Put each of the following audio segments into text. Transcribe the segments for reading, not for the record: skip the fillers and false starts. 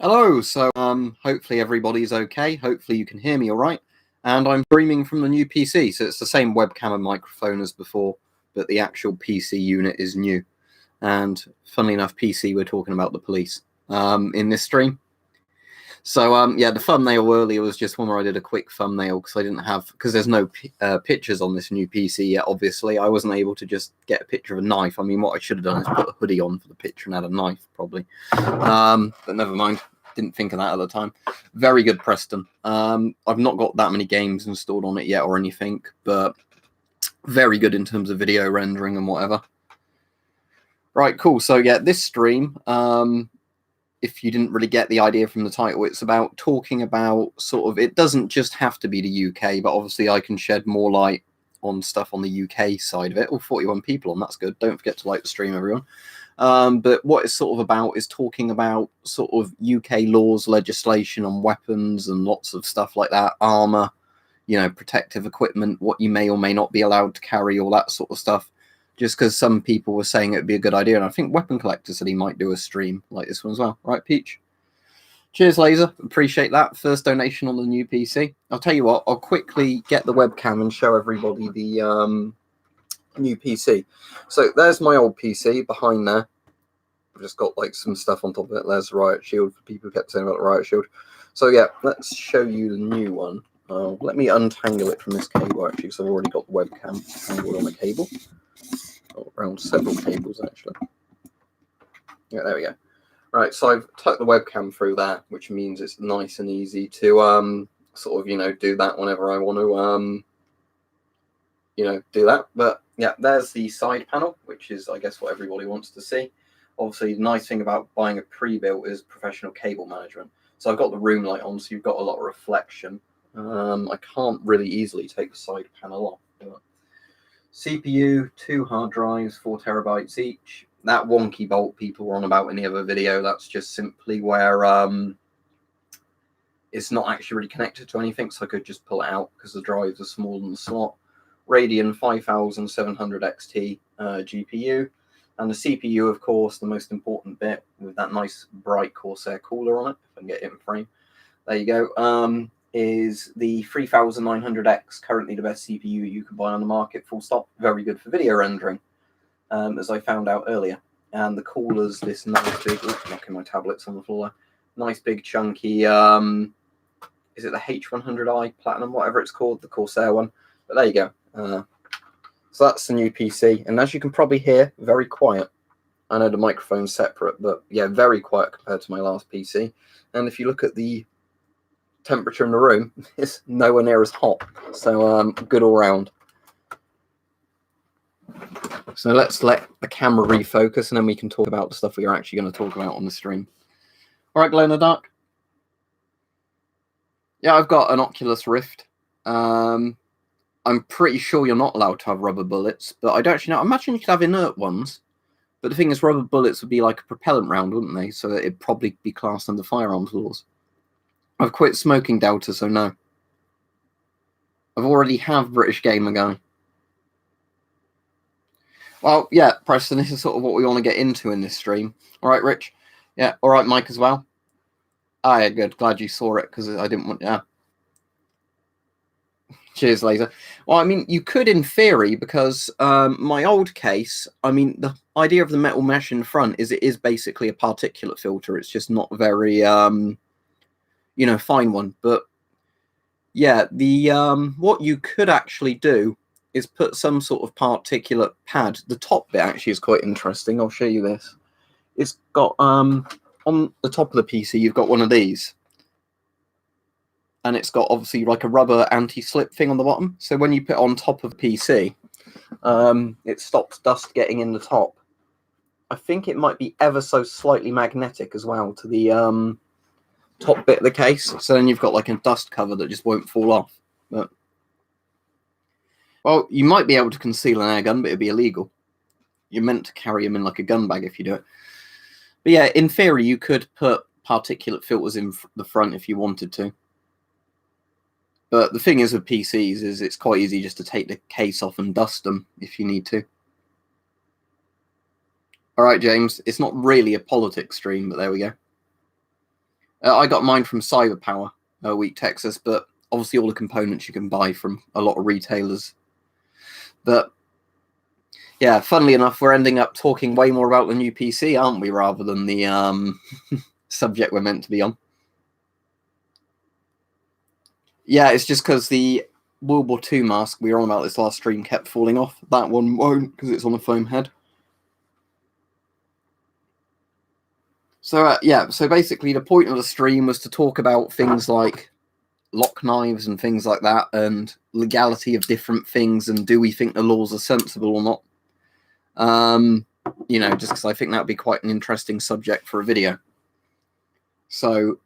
Hello, so hopefully everybody's okay. Hopefully you can hear me all right. And I'm streaming from the new PC, so it's the same webcam and microphone as before, but the actual PC unit is new. And funnily enough, PC, we're talking about the police in this stream. So yeah, the thumbnail earlier was just one where I did a quick thumbnail because I didn't have, because there's no pictures on this new PC yet, obviously. I wasn't able to just get a picture of a knife. I mean, what I should have done is put a hoodie on for the picture and add a knife, probably. But never mind. Didn't think of that at the time. Very good, Preston. I've not got that many games installed on it yet or anything, but very good in terms of video rendering and whatever. Right, cool. So yeah, this stream, if you didn't really get the idea from the title, it's about talking about sort of, it doesn't just have to be the UK, but obviously I can shed more light on stuff on the UK side of it. Oh, 41 people on, that's good. Don't forget to like the stream, everyone. But what it's sort of about is talking about sort of UK laws, legislation on weapons and lots of stuff like that, armor, you know, protective equipment, what you may or may not be allowed to carry, all that sort of stuff. Just because some people were saying it would be a good idea. And I think Weapon Collector said he might do a stream like this one as well. Right, Peach? Cheers, Laser. Appreciate that. First donation on the new PC. I'll tell you what, I'll quickly get the webcam and show everybody the new PC. So there's my old PC behind there. I've just got like some stuff on top of it. There's the riot shield for people who kept saying about the riot shield. So yeah, let's show you the new one. Let me untangle it from this cable actually, because I've already got the webcam tangled on the cable. Oh, around several cables actually. Yeah, there we go. Right, so I've tucked the webcam through that, which means it's nice and easy to sort of, you know, do that whenever I want to you know, do that. But yeah, there's the side panel, which is, I guess, what everybody wants to see. Obviously, the nice thing about buying a pre-built is professional cable management. So I've got the room light on, so you've got a lot of reflection. I can't really easily take the side panel off. But CPU, 2 hard drives, 4 terabytes each. That wonky bolt people were on about in the other video, that's just simply where it's not actually really connected to anything, so I could just pull it out because the drives are smaller than the slot. Radeon 5700 XT GPU. And the CPU, of course, the most important bit, with that nice bright Corsair cooler on it, if I can get it in frame. There you go. Is the 3900X, currently the best CPU you can buy on the market, full stop. Very good for video rendering, as I found out earlier. And the cooler's this nice big, knocking my tablets on the floor, nice big chunky, is it the H100i Platinum, whatever it's called, the Corsair one. But there you go. So that's the new PC, and as you can probably hear, very quiet. I know the microphone's separate, but yeah, very quiet compared to my last PC. And if you look at the temperature in the room, it's nowhere near as hot. So good all round. So let's let the camera refocus, and then we can talk about the stuff we are actually going to talk about on the stream. All right, Glow in the Dark. Yeah, I've got an Oculus Rift. I'm pretty sure you're not allowed to have rubber bullets, but I don't actually know. I imagine you could have inert ones. But the thing is, rubber bullets would be like a propellant round, wouldn't they? So it'd probably be classed under firearms laws. I've quit smoking Delta, so no. I've already have British Gamer going. Well, yeah, Preston, this is sort of what we want to get into in this stream. All right, Rich? Yeah, all right, Mike as well? Ah, yeah, good. Glad you saw it, because I didn't want... Yeah. Cheers, Laser. Well, I mean, you could in theory, because my old case, I mean, the idea of the metal mesh in front is it is basically a particulate filter. It's just not very, you know, fine one. But yeah, the what you could actually do is put some sort of particulate pad. The top bit actually is quite interesting. I'll show you this. It's got, on the top of the PC, you've got one of these. And it's got obviously like a rubber anti-slip thing on the bottom. So when you put it on top of the PC, it stops dust getting in the top. I think it might be ever so slightly magnetic as well to the top bit of the case. So then you've got like a dust cover that just won't fall off. But, well, you might be able to conceal an air gun, but it'd be illegal. You're meant to carry them in like a gun bag if you do it. But yeah, in theory, you could put particulate filters in the front if you wanted to. But the thing is with PCs is it's quite easy just to take the case off and dust them if you need to. All right, James, it's not really a politics stream, but there we go. I got mine from Cyberpower, Wheat, Texas, but obviously all the components you can buy from a lot of retailers. But yeah, funnily enough, we're ending up talking way more about the new PC, aren't we, rather than the subject we're meant to be on. Yeah, it's just because the World War II mask we were on about this last stream kept falling off. That one won't, because it's on a foam head. So yeah, so basically the point of the stream was to talk about things like lock knives and things like that, and legality of different things, and do we think the laws are sensible or not. You know, just because I think that would be quite an interesting subject for a video. So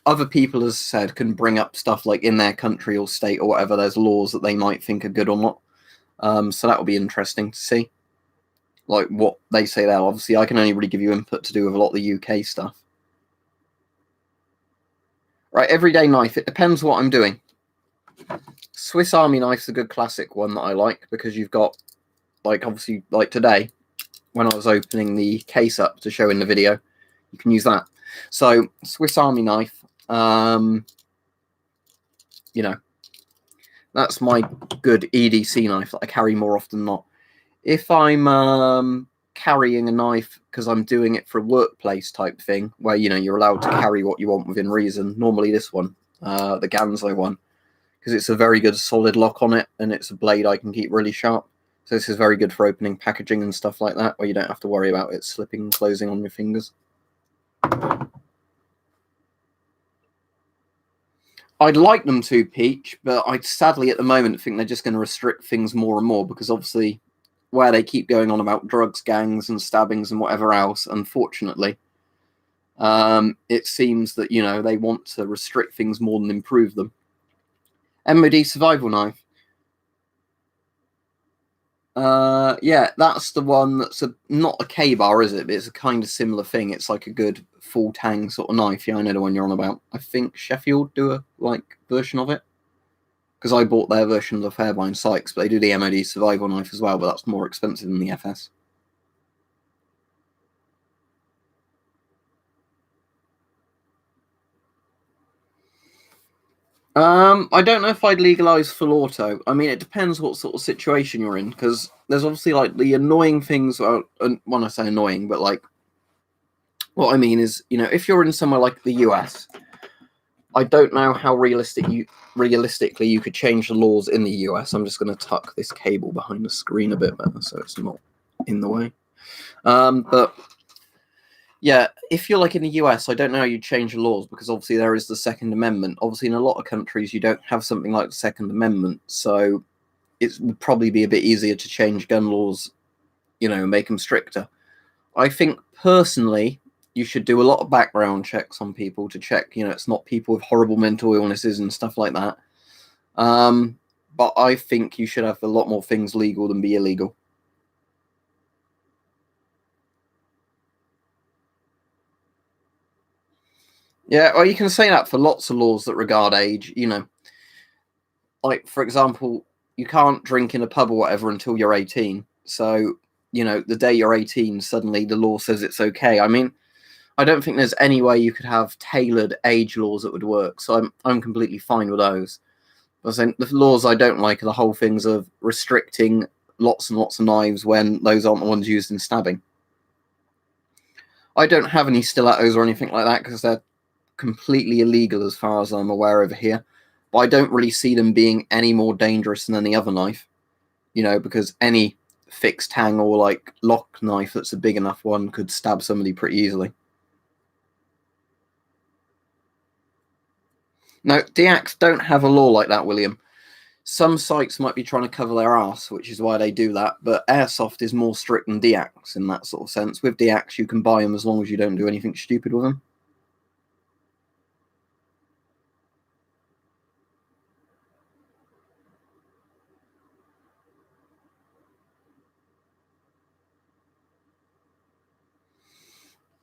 other people, as said, can bring up stuff like in their country or state or whatever, there's laws that they might think are good or not. So that will be interesting to see, like what they say there. Obviously, I can only really give you input to do with a lot of the UK stuff. Right, everyday knife. It depends what I'm doing. Swiss Army knife's a good classic one that I like, because you've got, like, obviously, like today, when I was opening the case up to show in the video, you can use that. So Swiss Army knife, you know, that's my good EDC knife that I carry more often than not. If I'm carrying a knife because I'm doing it for a workplace type thing, where, you know, you're allowed to carry what you want within reason, normally this one, the Ganzo one, because it's a very good solid lock on it, and it's a blade I can keep really sharp. So this is very good for opening packaging and stuff like that, where you don't have to worry about it slipping and closing on your fingers. I'd like them to, Peach, but I sadly at the moment think they're just going to restrict things more and more, because obviously where they keep going on about drugs, gangs and stabbings and whatever else, unfortunately, it seems that, you know, they want to restrict things more than improve them. MOD survival knife. Yeah, that's the one that's not a K-bar, is it? But it's a kind of similar thing. It's like a good full tang sort of knife. Yeah, I know the one you're on about. I think Sheffield do a version of it, because I bought their version of the Fairbairn Sykes, but they do the MOD survival knife as well, but that's more expensive than the FS. I don't know if I'd legalise full auto. I mean, it depends what sort of situation you're in, because there's obviously like the annoying things. When I say annoying, but like what I mean is, you know, if you're in somewhere like the US, I don't know how realistically you could change the laws in the US. I'm just going to tuck this cable behind the screen a bit better so it's not in the way. But yeah, if you're like in the US, I don't know how you change the laws, because obviously there is the Second Amendment. Obviously, in a lot of countries, you don't have something like the Second Amendment, so it would probably be a bit easier to change gun laws, you know, make them stricter. I think personally, you should do a lot of background checks on people to check, you know, it's not people with horrible mental illnesses and stuff like that. But I think you should have a lot more things legal than be illegal. Yeah, well, you can say that for lots of laws that regard age, you know. Like, for example, you can't drink in a pub or whatever until you're 18. So, you know, the day you're 18, suddenly the law says it's okay. I mean, I don't think there's any way you could have tailored age laws that would work. So I'm completely fine with those. But the laws I don't like are the whole things of restricting lots and lots of knives when those aren't the ones used in stabbing. I don't have any stilettos or anything like that, because they're completely illegal as far as I'm aware over here. But I don't really see them being any more dangerous than any other knife, you know, because any fixed tang or like lock knife that's a big enough one could stab somebody pretty easily. No, deacts don't have a law like that, William. Some sites might be trying to cover their ass, which is why they do that, but Airsoft is more strict than deacts in that sort of sense. With deacts, you can buy them as long as you don't do anything stupid with them.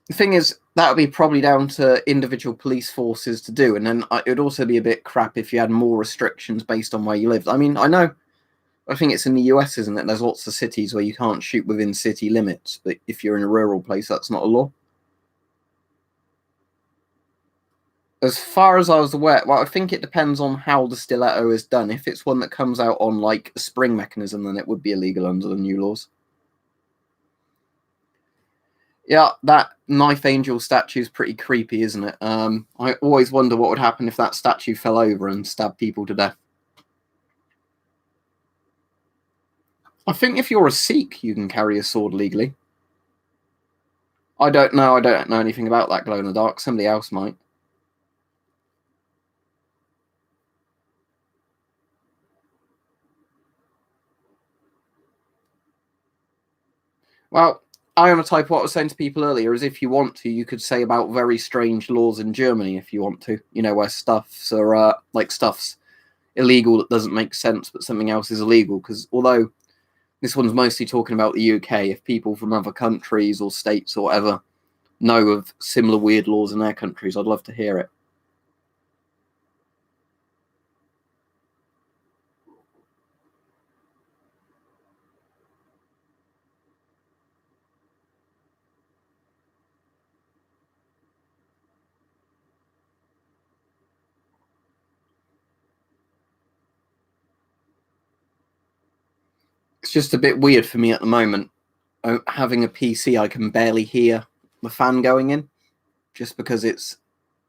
The thing is, that would be probably down to individual police forces to do, and then it would also be a bit crap if you had more restrictions based on where you lived. I mean, I think it's in the US, isn't it? There's lots of cities where you can't shoot within city limits, but if you're in a rural place, that's not a law. As far as I was aware, well, I think it depends on how the stiletto is done. If it's one that comes out on like a spring mechanism, then it would be illegal under the new laws. Yeah, that knife angel statue is pretty creepy, isn't it? I always wonder what would happen if that statue fell over and stabbed people to death. I think if you're a Sikh, you can carry a sword legally. I don't know. I don't know anything about that glow in the dark. Somebody else might. Well, I am a type. What I was saying to people earlier is, if you want to, you could say about very strange laws in Germany if you want to. You know, where stuffs are like stuffs illegal that doesn't make sense, but something else is illegal. Because although this one's mostly talking about the UK, if people from other countries or states or whatever know of similar weird laws in their countries, I'd love to hear it. It's just a bit weird for me at the moment. Having a PC, I can barely hear the fan going in, just because it's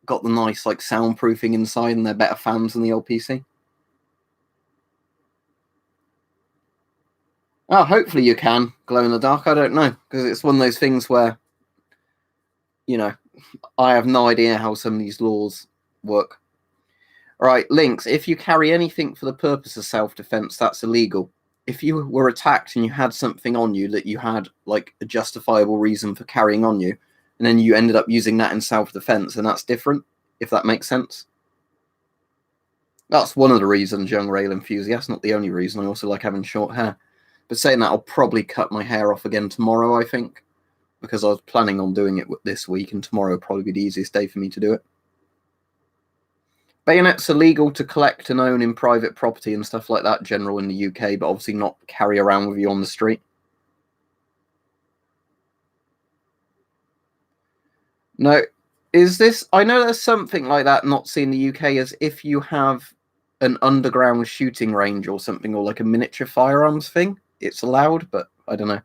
got the nice like soundproofing inside, and they're better fans than the old PC. Oh, hopefully you can glow in the dark. I don't know, because it's one of those things where, you know, I have no idea how some of these laws work. All right, links. If you carry anything for the purpose of self-defense, that's illegal. If you were attacked and you had something on you that you had like a justifiable reason for carrying on you, and then you ended up using that in self-defense, then that's different, if that makes sense. That's one of the reasons, young rail enthusiast, not the only reason. I also like having short hair. But saying that, I'll probably cut my hair off again tomorrow, I think, because I was planning on doing it this week, and tomorrow will probably be the easiest day for me to do it. Bayonets are legal to collect and own in private property and stuff like that, general in the UK, but obviously not carry around with you on the street. No, is this? I know there's something like that not seen in the UK, as if you have an underground shooting range or something, or like a miniature firearms thing, it's allowed, but I don't know.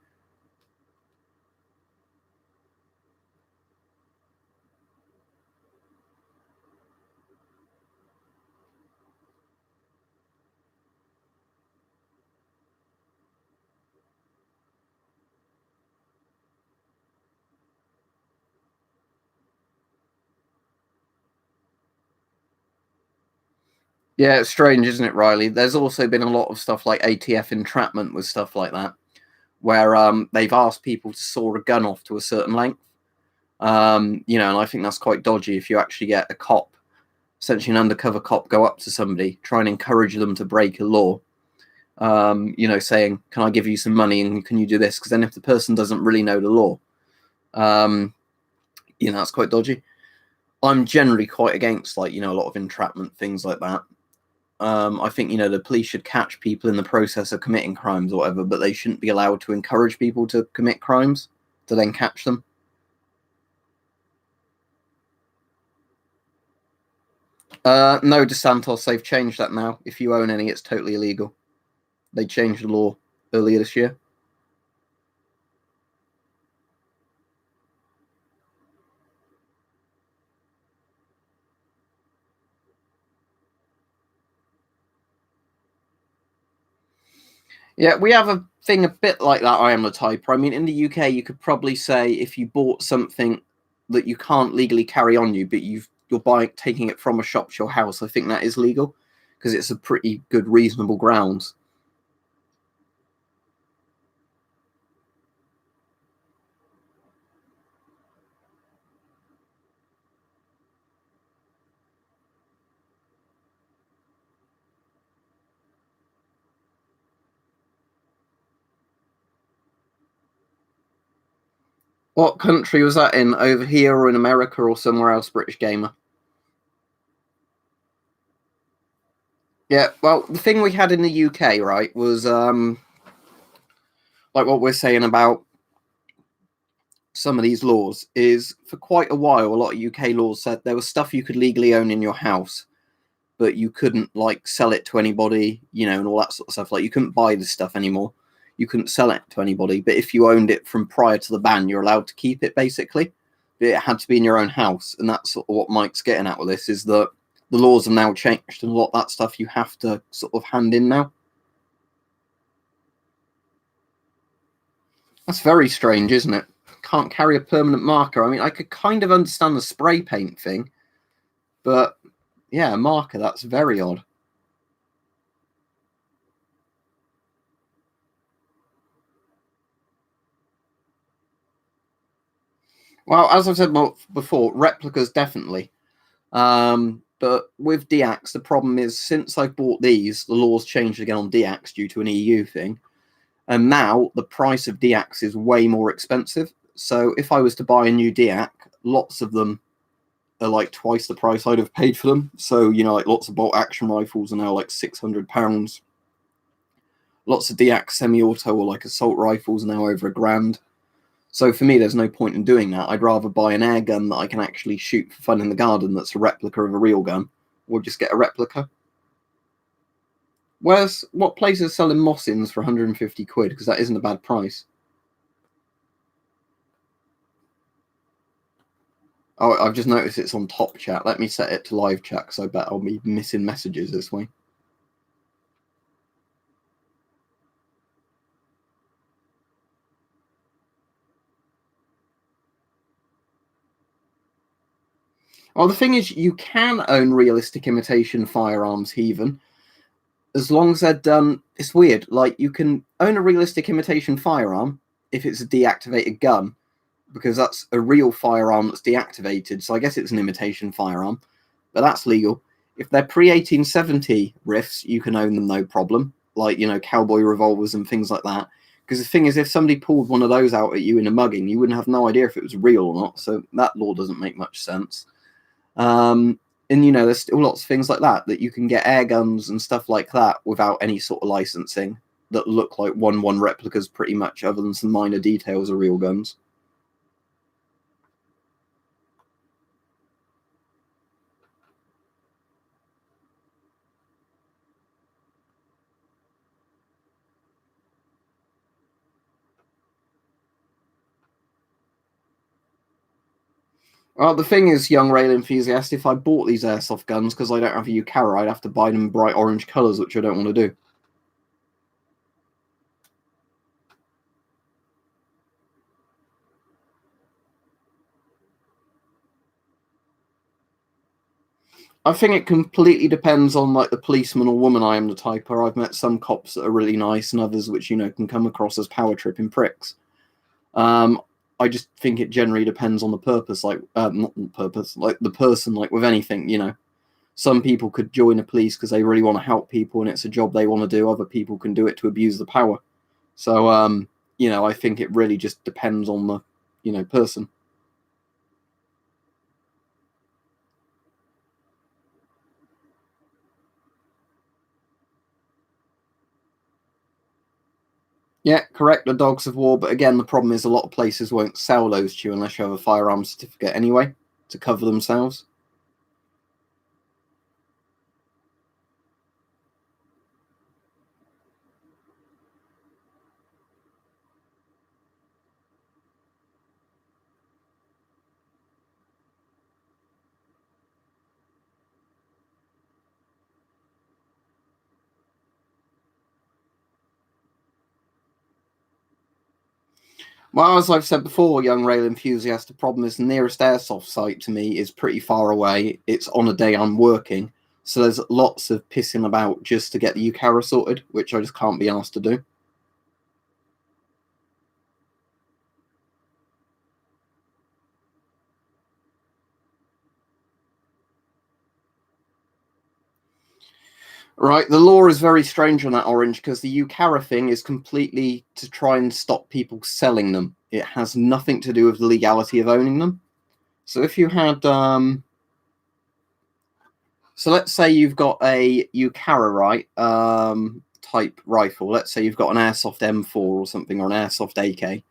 Yeah, it's strange, isn't it, Riley? There's also been a lot of stuff like ATF entrapment with stuff like that, where they've asked people to saw a gun off to a certain length. You know, and I think that's quite dodgy if you actually get a cop, essentially an undercover cop, go up to somebody, try and encourage them to break a law, you know, saying, can I give you some money and can you do this? Because then if the person doesn't really know the law, you know, that's quite dodgy. I'm generally quite against, like, you know, a lot of entrapment, things like that. I think, you know, the police should catch people in the process of committing crimes or whatever, but they shouldn't be allowed to encourage people to commit crimes to then catch them. No, DeSantos, they've changed that now. If you own any, it's totally illegal. They changed the law earlier this year. Yeah, we have a thing a bit like that. I am the typer. I mean, in the UK, you could probably say if you bought something that you can't legally carry on you, but you're buying, taking it from a shop to your house, I think that is legal because it's a pretty good, reasonable grounds. What country was that in? Over here or in America or somewhere else, British gamer? Yeah, well, the thing we had in the UK, right, was like what we're saying about some of these laws is for quite a while, a lot of UK laws said there was stuff you could legally own in your house, but you couldn't like sell it to anybody, you know, and all that sort of stuff. Like you couldn't buy this stuff anymore. You couldn't sell it to anybody. But if you owned it from prior to the ban, you're allowed to keep it basically. But it had to be in your own house. And that's sort of what Mike's getting at with this, is that the laws have now changed and a lot of that stuff you have to sort of hand in now. That's very strange, isn't it? Can't carry a permanent marker. I mean, I could kind of understand the spray paint thing, but yeah, a marker, that's very odd. Well, as I've said before, replicas definitely. But with deacts, the problem is since I bought these, the laws changed again on deacts due to an EU thing. And now the price of deacts is way more expensive. So if I was to buy a new deac, lots of them are like twice the price I'd have paid for them. So, you know, like lots of bolt action rifles are now like £600. Lots of deac semi-auto or like assault rifles are now over £1,000. So for me, there's no point in doing that. I'd rather buy an air gun that I can actually shoot for fun in the garden that's a replica of a real gun, or just get a replica. What place is selling Mossins for 150 quid? Because that isn't a bad price. Oh, I've just noticed it's on top chat. Let me set it to live chat, because I bet I'll be missing messages this way. Well, the thing is, you can own realistic imitation firearms, Heathen, as long as they're done. It's weird. Like, you can own a realistic imitation firearm if it's a deactivated gun, because that's a real firearm that's deactivated. So I guess it's an imitation firearm, but that's legal. If they're pre-1870 riffs, you can own them no problem, like, you know, cowboy revolvers and things like that. Because the thing is, if somebody pulled one of those out at you in a mugging, you wouldn't have no idea if it was real or not. So that law doesn't make much sense. And, you know, there's still lots of things like that you can get air guns and stuff like that without any sort of licensing that look like 1-1 replicas pretty much, other than some minor details of real guns. Well, the thing is, young rail enthusiast, if I bought these airsoft guns because I don't have a UCARA, I'd have to buy them in bright orange colours, which I don't want to do. I think it completely depends on like the policeman or woman I am the type. Or I've met some cops that are really nice, and others which, you know, can come across as power tripping pricks. I just think it generally depends on the purpose, like not the purpose, like the person. Like with anything, you know, some people could join the police because they really want to help people and it's a job they want to do. Other people can do it to abuse the power. So, you know, I think it really just depends on the, you know, person. Yeah, correct, the dogs of war. But again, the problem is a lot of places won't sell those to you unless you have a firearm certificate anyway to cover themselves. Well, as I've said before, young rail enthusiast, the problem is the nearest airsoft site to me is pretty far away. It's on a day I'm working. So there's lots of pissing about just to get the UCARA sorted, which I just can't be asked to do. Right, the law is very strange on that, Orange, because the UCARA thing is completely to try and stop people selling them. It has nothing to do with the legality of owning them. So if you had, so let's say you've got a UCARA, right, type rifle. Let's say you've got an airsoft M4 or something, or an airsoft AK.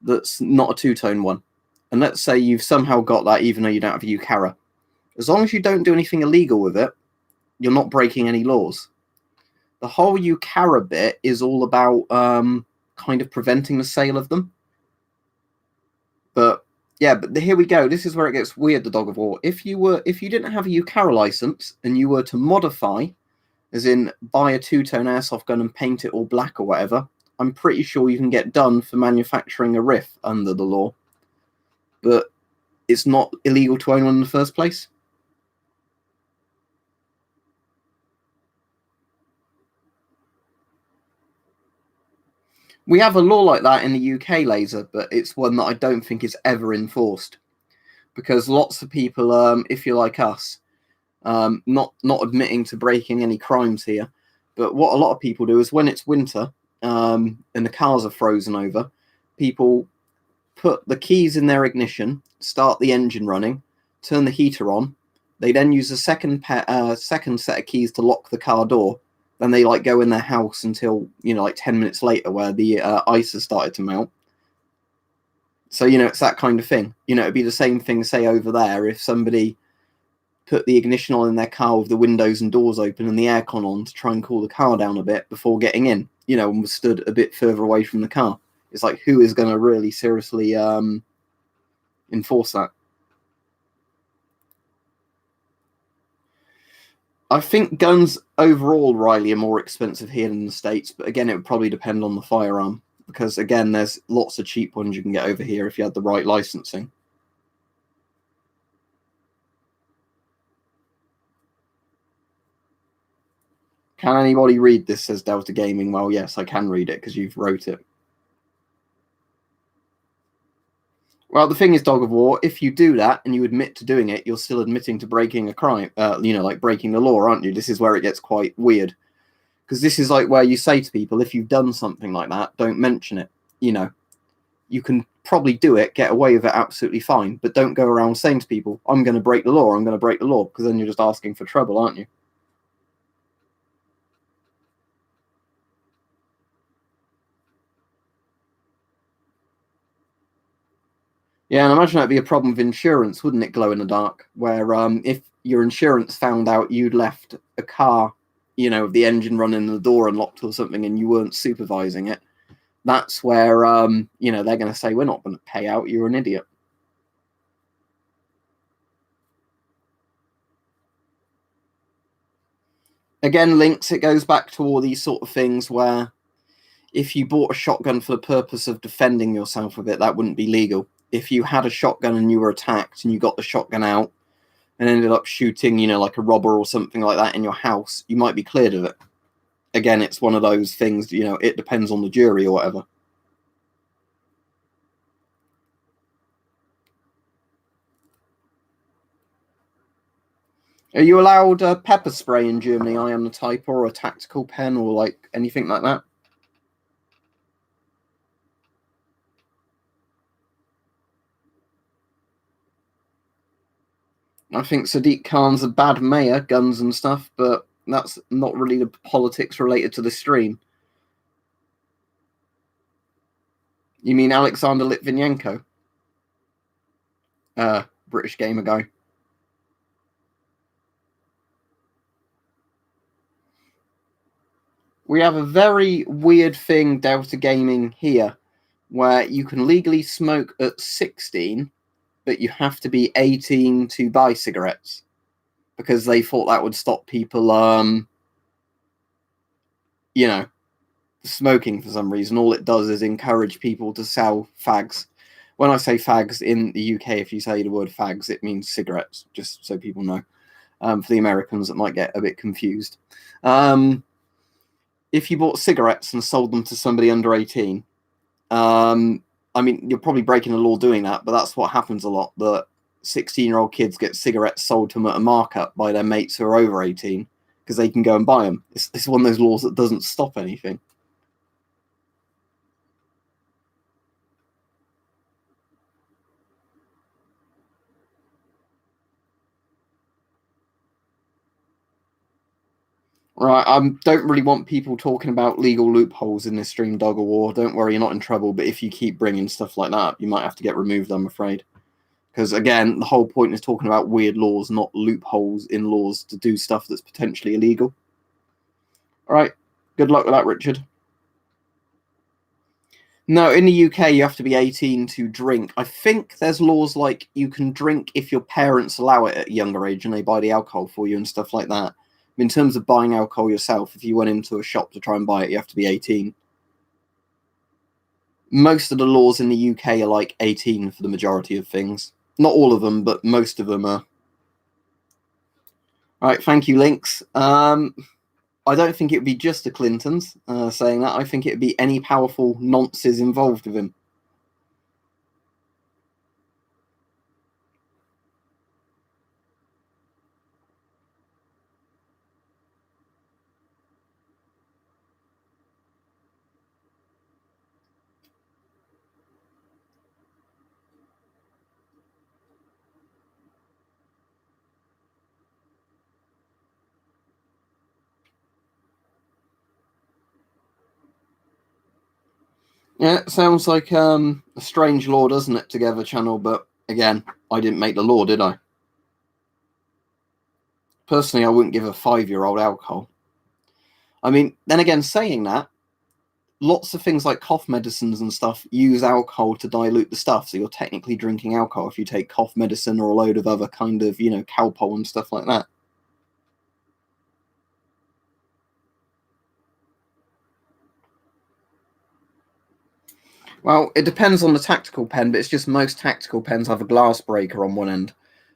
that's not a two-tone one, and let's say you've somehow got that even though you don't have a UCARA, as long as you don't do anything illegal with it, you're not breaking any laws. The whole UCARA bit is all about kind of preventing the sale of them. But yeah, but here we go. This is where it gets weird, the dog of war. If you didn't have a UCARA license and you were to modify, as in buy a two-tone airsoft gun and paint it all black or whatever, I'm pretty sure you can get done for manufacturing a RIF under the law. But it's not illegal to own one in the first place. We have a law like that in the UK, Laser, but it's one that I don't think is ever enforced. Because lots of people, if you're like us, not admitting to breaking any crimes here, but what a lot of people do is when it's winter and the cars are frozen over, people put the keys in their ignition, start the engine running, turn the heater on. They then use a second set of keys to lock the car door. Then they like go in their house until, you know, like 10 minutes later where the ice has started to melt. So, you know, it's that kind of thing. You know, it'd be the same thing, say, over there, if somebody put the ignition on in their car with the windows and doors open and the aircon on to try and cool the car down a bit before getting in, you know, and was stood a bit further away from the car. It's like, who is going to really seriously enforce that? I think guns overall, Riley, are more expensive here than the States, but again, it would probably depend on the firearm, because again, there's lots of cheap ones you can get over here if you had the right licensing. Can anybody read this, says Delta Gaming? Well, yes, I can read it because you've wrote it. Well, the thing is, Dog of War, if you do that and you admit to doing it, you're still admitting to breaking a crime, you know, like breaking the law, aren't you? This is where it gets quite weird. Because this is like where you say to people, if you've done something like that, don't mention it. You know, you can probably do it, get away with it absolutely fine, but don't go around saying to people, I'm going to break the law, I'm going to break the law, because then you're just asking for trouble, aren't you? Yeah, and I imagine that'd be a problem with insurance, wouldn't it, glow in the dark? Where if your insurance found out you'd left a car, you know, with the engine running and the door unlocked or something, and you weren't supervising it, that's where you know, they're going to say, we're not going to pay out, you're an idiot. Again, links, it goes back to all these sort of things where if you bought a shotgun for the purpose of defending yourself with it, that wouldn't be legal. If you had a shotgun and you were attacked and you got the shotgun out and ended up shooting, you know, like a robber or something like that in your house, you might be cleared of it. Again, it's one of those things, you know, it depends on the jury or whatever. Are you allowed pepper spray in Germany? I am the type, or a tactical pen, or like anything like that? I think Sadiq Khan's a bad mayor, guns and stuff, but that's not really the politics related to the stream. You mean Alexander Litvinenko? British gamer guy. We have a very weird thing, Delta Gaming, here, where you can legally smoke at 16, but you have to be 18 to buy cigarettes, because they thought that would stop people, you know, smoking for some reason. All it does is encourage people to sell fags. When I say fags in the UK, if you say the word fags, it means cigarettes, just so people know. For the Americans that might get a bit confused. If you bought cigarettes and sold them to somebody under 18, I mean, you're probably breaking the law doing that, but that's what happens a lot. That 16-year-old kids get cigarettes sold to them at a markup by their mates who are over 18 because they can go and buy them. It's one of those laws that doesn't stop anything. Right, I don't really want people talking about legal loopholes in this stream, Dog of War. Don't worry, you're not in trouble, but if you keep bringing stuff like that up, you might have to get removed, I'm afraid. Because, again, the whole point is talking about weird laws, not loopholes in laws to do stuff that's potentially illegal. All right, good luck with that, Richard. No, in the UK, you have to be 18 to drink. I think there's laws like you can drink if your parents allow it at a younger age and they buy the alcohol for you and stuff like that. In terms of buying alcohol yourself, if you went into a shop to try and buy it, you have to be 18. Most of the laws in the UK are like 18 for the majority of things. Not all of them, but most of them are. All right, thank you, Lynx. I don't think it would be just the Clintons saying that. I think it would be any powerful nonces involved with him. Yeah, it sounds like a strange law, doesn't it, Together Channel? But again, I didn't make the law, did I? Personally, I wouldn't give a 5-year-old alcohol. I mean, then again, saying that, lots of things like cough medicines and stuff use alcohol to dilute the stuff, so you're technically drinking alcohol if you take cough medicine or a load of other kind of, Calpol and stuff like that. Well, it depends on the tactical pen, but it's just most tactical pens have a glass breaker on one end.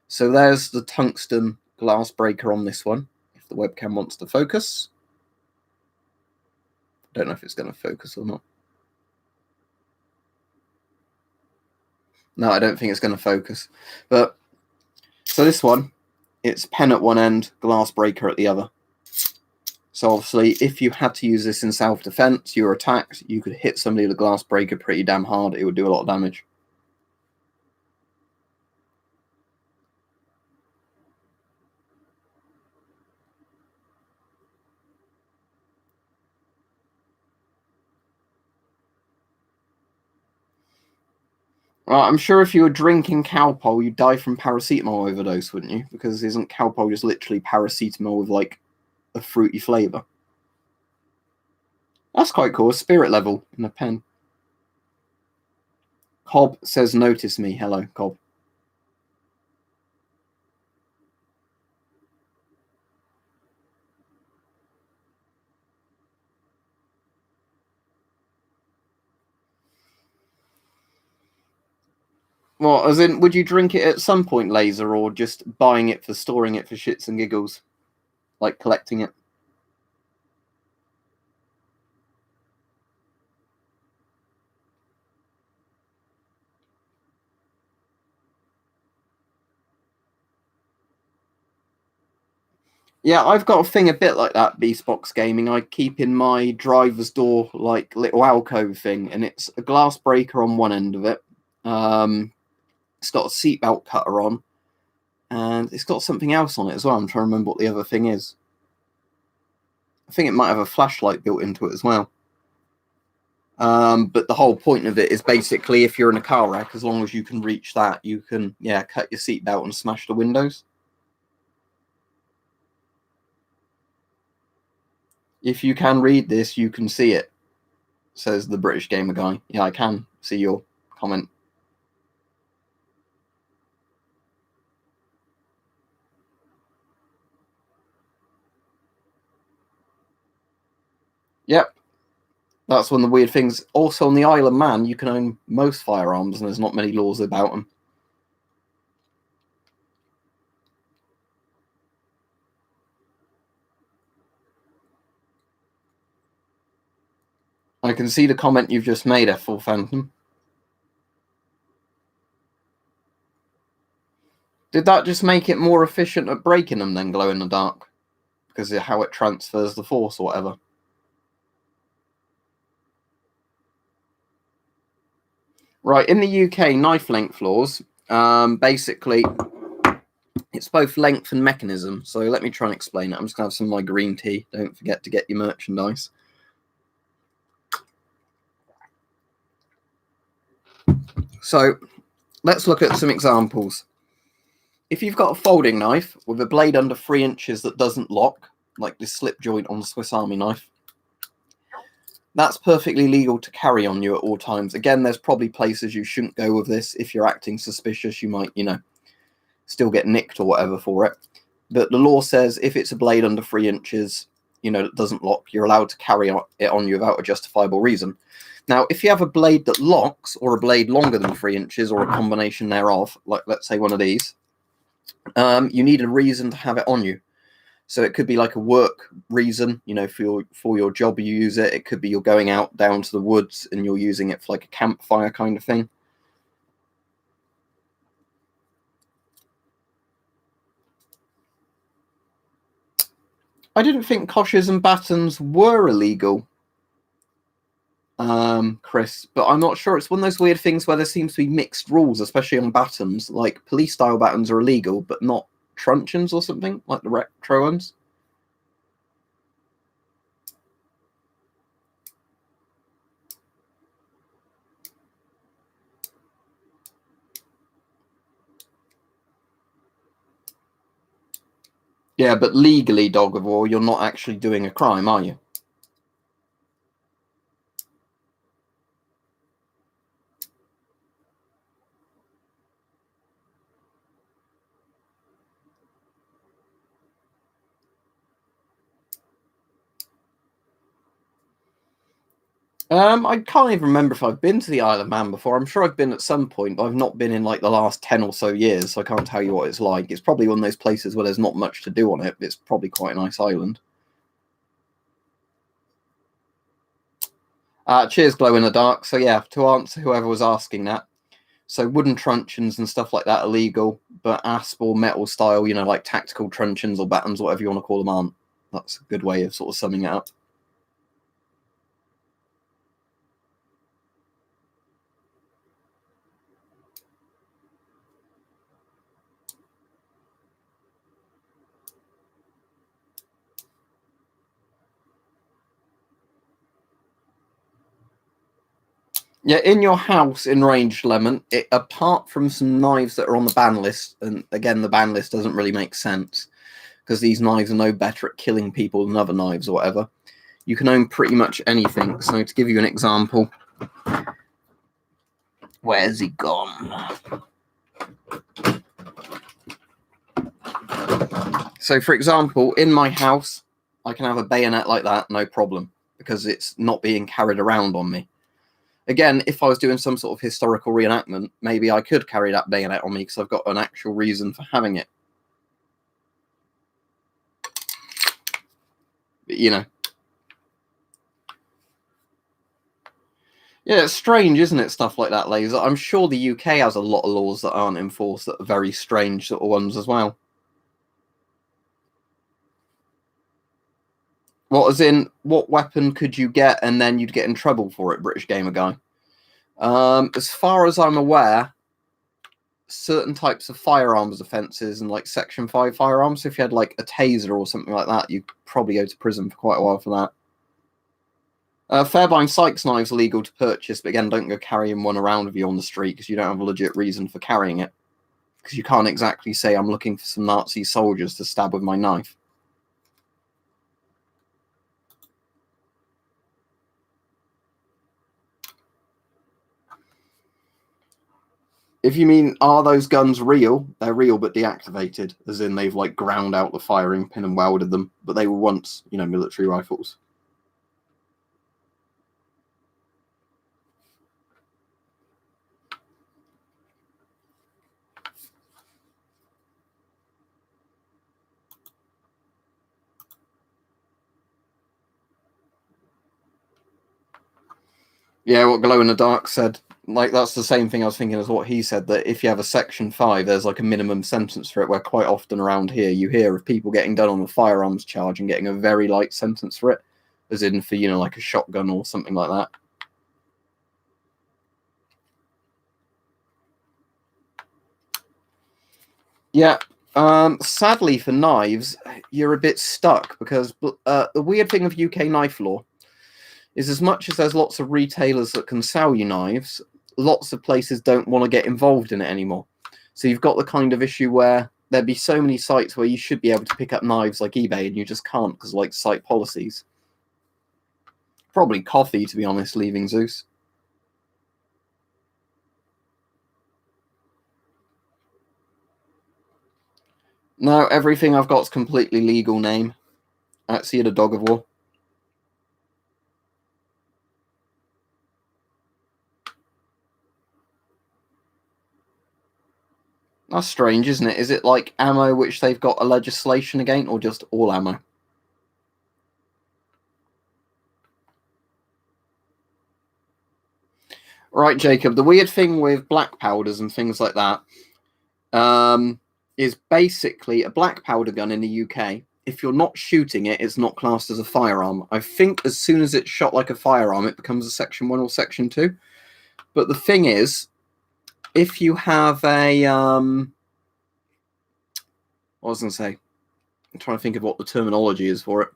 So there's the tungsten glass breaker on this one, if the webcam wants to focus. Don't know if it's going to focus or not. No, I don't think it's going to focus. But so this one, it's pen at one end, glass breaker at the other. So obviously, if you had to use this in self-defense, you were attacked, you could hit somebody with a glass breaker pretty damn hard. It would do a lot of damage. Well, I'm sure if you were drinking Calpol, you'd die from paracetamol overdose, wouldn't you? Because isn't Calpol just literally paracetamol with like a fruity flavour? That's quite cool. A spirit level in a pen. Cobb says, "Notice me." Hello, Cobb. Well, as in, would you drink it at some point, Laser, or just buying it for storing it for shits and giggles? Like collecting it? Yeah, I've got a thing a bit like that, Beastbox Gaming. I keep in my driver's door, like, little alcove thing, and it's a glass breaker on one end of it. It's got a seatbelt cutter on, and it's got something else on it as well. I'm trying to remember what the other thing is. I think it might have a flashlight built into it as well. But the whole point of it is basically if you're in a car wreck, as long as you can reach that, you can, cut your seatbelt and smash the windows. If you can read this, you can see it, says the British Gamer Guy. Yeah, I can see your comment. Yep. That's one of the weird things. Also, on the Isle of Man, you can own most firearms, and there's not many laws about them. I can see the comment you've just made, F4 Phantom. Did that just make it more efficient at breaking them than glow in the dark? Because of how it transfers the force or whatever? Right, in the UK, knife length laws, basically, It's both length and mechanism. So let me try and explain it. I'm just going to have some of my green tea. Don't forget to get your merchandise. So let's look at some examples. If you've got a folding knife with a blade under 3 inches that doesn't lock, like this slip joint on the Swiss Army knife, that's perfectly legal to carry on you at all times. Again, there's probably places you shouldn't go with this. If you're acting suspicious, you might, still get nicked or whatever for it. But the law says if it's a blade under 3 inches, that doesn't lock, you're allowed to carry it on you without a justifiable reason. Now, if you have a blade that locks, or a blade longer than 3 inches, or a combination thereof, like let's say one of these, you need a reason to have it on you. So it could be like a work reason, for your job you use it. It could be you're going out down to the woods and you're using it for like a campfire kind of thing. I didn't think koshes and batons were illegal, Chris, but I'm not sure. It's one of those weird things where there seems to be mixed rules, especially on batons. Like police-style batons are illegal, but not truncheons or something, like the retro ones. Yeah, but legally, dog of war, you're not actually doing a crime, are you? I can't even remember if I've been to the Isle of Man before. I'm sure I've been at some point, but I've not been in like the last 10 or so years, so I can't tell you what it's like. It's probably one of those places where there's not much to do on it, but it's probably quite a nice island. Cheers, Glow in the Dark. So yeah, to answer whoever was asking that, so wooden truncheons and stuff like that are legal, but asp or metal style, like tactical truncheons or batons, whatever you want to call them, aren't. That's a good way of sort of summing it up. Yeah, in your house in range, Lemon, apart from some knives that are on the ban list, and again, the ban list doesn't really make sense because these knives are no better at killing people than other knives or whatever. You can own pretty much anything. So to give you an example, where's he gone? So for example, in my house, I can have a bayonet like that, no problem, because it's not being carried around on me. Again, if I was doing some sort of historical reenactment, maybe I could carry that bayonet on me because I've got an actual reason for having it. But, Yeah, it's strange, isn't it, stuff like that, Laser? I'm sure the UK has a lot of laws that aren't enforced that are very strange sort of ones as well. What, as in, what weapon could you get and then you'd get in trouble for it, British Gamer Guy? As far as I'm aware, certain types of firearms offences and like Section 5 firearms, so if you had like a taser or something like that, you'd probably go to prison for quite a while for that. Fairbairn Sykes knives are legal to purchase, but again, don't go carrying one around with you on the street because you don't have a legit reason for carrying it. Because you can't exactly say, I'm looking for some Nazi soldiers to stab with my knife. If you mean, are those guns real? They're real but deactivated, as in they've like ground out the firing pin and welded them, but they were once, military rifles. Yeah, what Glow in the Dark said, like that's the same thing I was thinking as what he said, that if you have a Section 5, there's like a minimum sentence for it, where quite often around here you hear of people getting done on a firearms charge and getting a very light sentence for it, as in for, like a shotgun or something like that. Yeah, Sadly for knives, you're a bit stuck because the weird thing of UK knife law is as much as there's lots of retailers that can sell you knives, lots of places don't want to get involved in it anymore. So you've got the kind of issue where there'd be so many sites where you should be able to pick up knives like eBay and you just can't because like site policies. Probably coffee, to be honest, leaving Zeus. No, everything I've got's completely legal name. That's the Dog of War. That's strange, isn't it? Is it like ammo which they've got a legislation against, or just all ammo? Right, Jacob, the weird thing with black powders and things like that is basically a black powder gun in the UK. If you're not shooting it, it's not classed as a firearm. I think as soon as it's shot like a firearm, it becomes a Section 1 or Section 2. But the thing is, if you have a... what was I going to say? I'm trying to think of what the terminology is for it.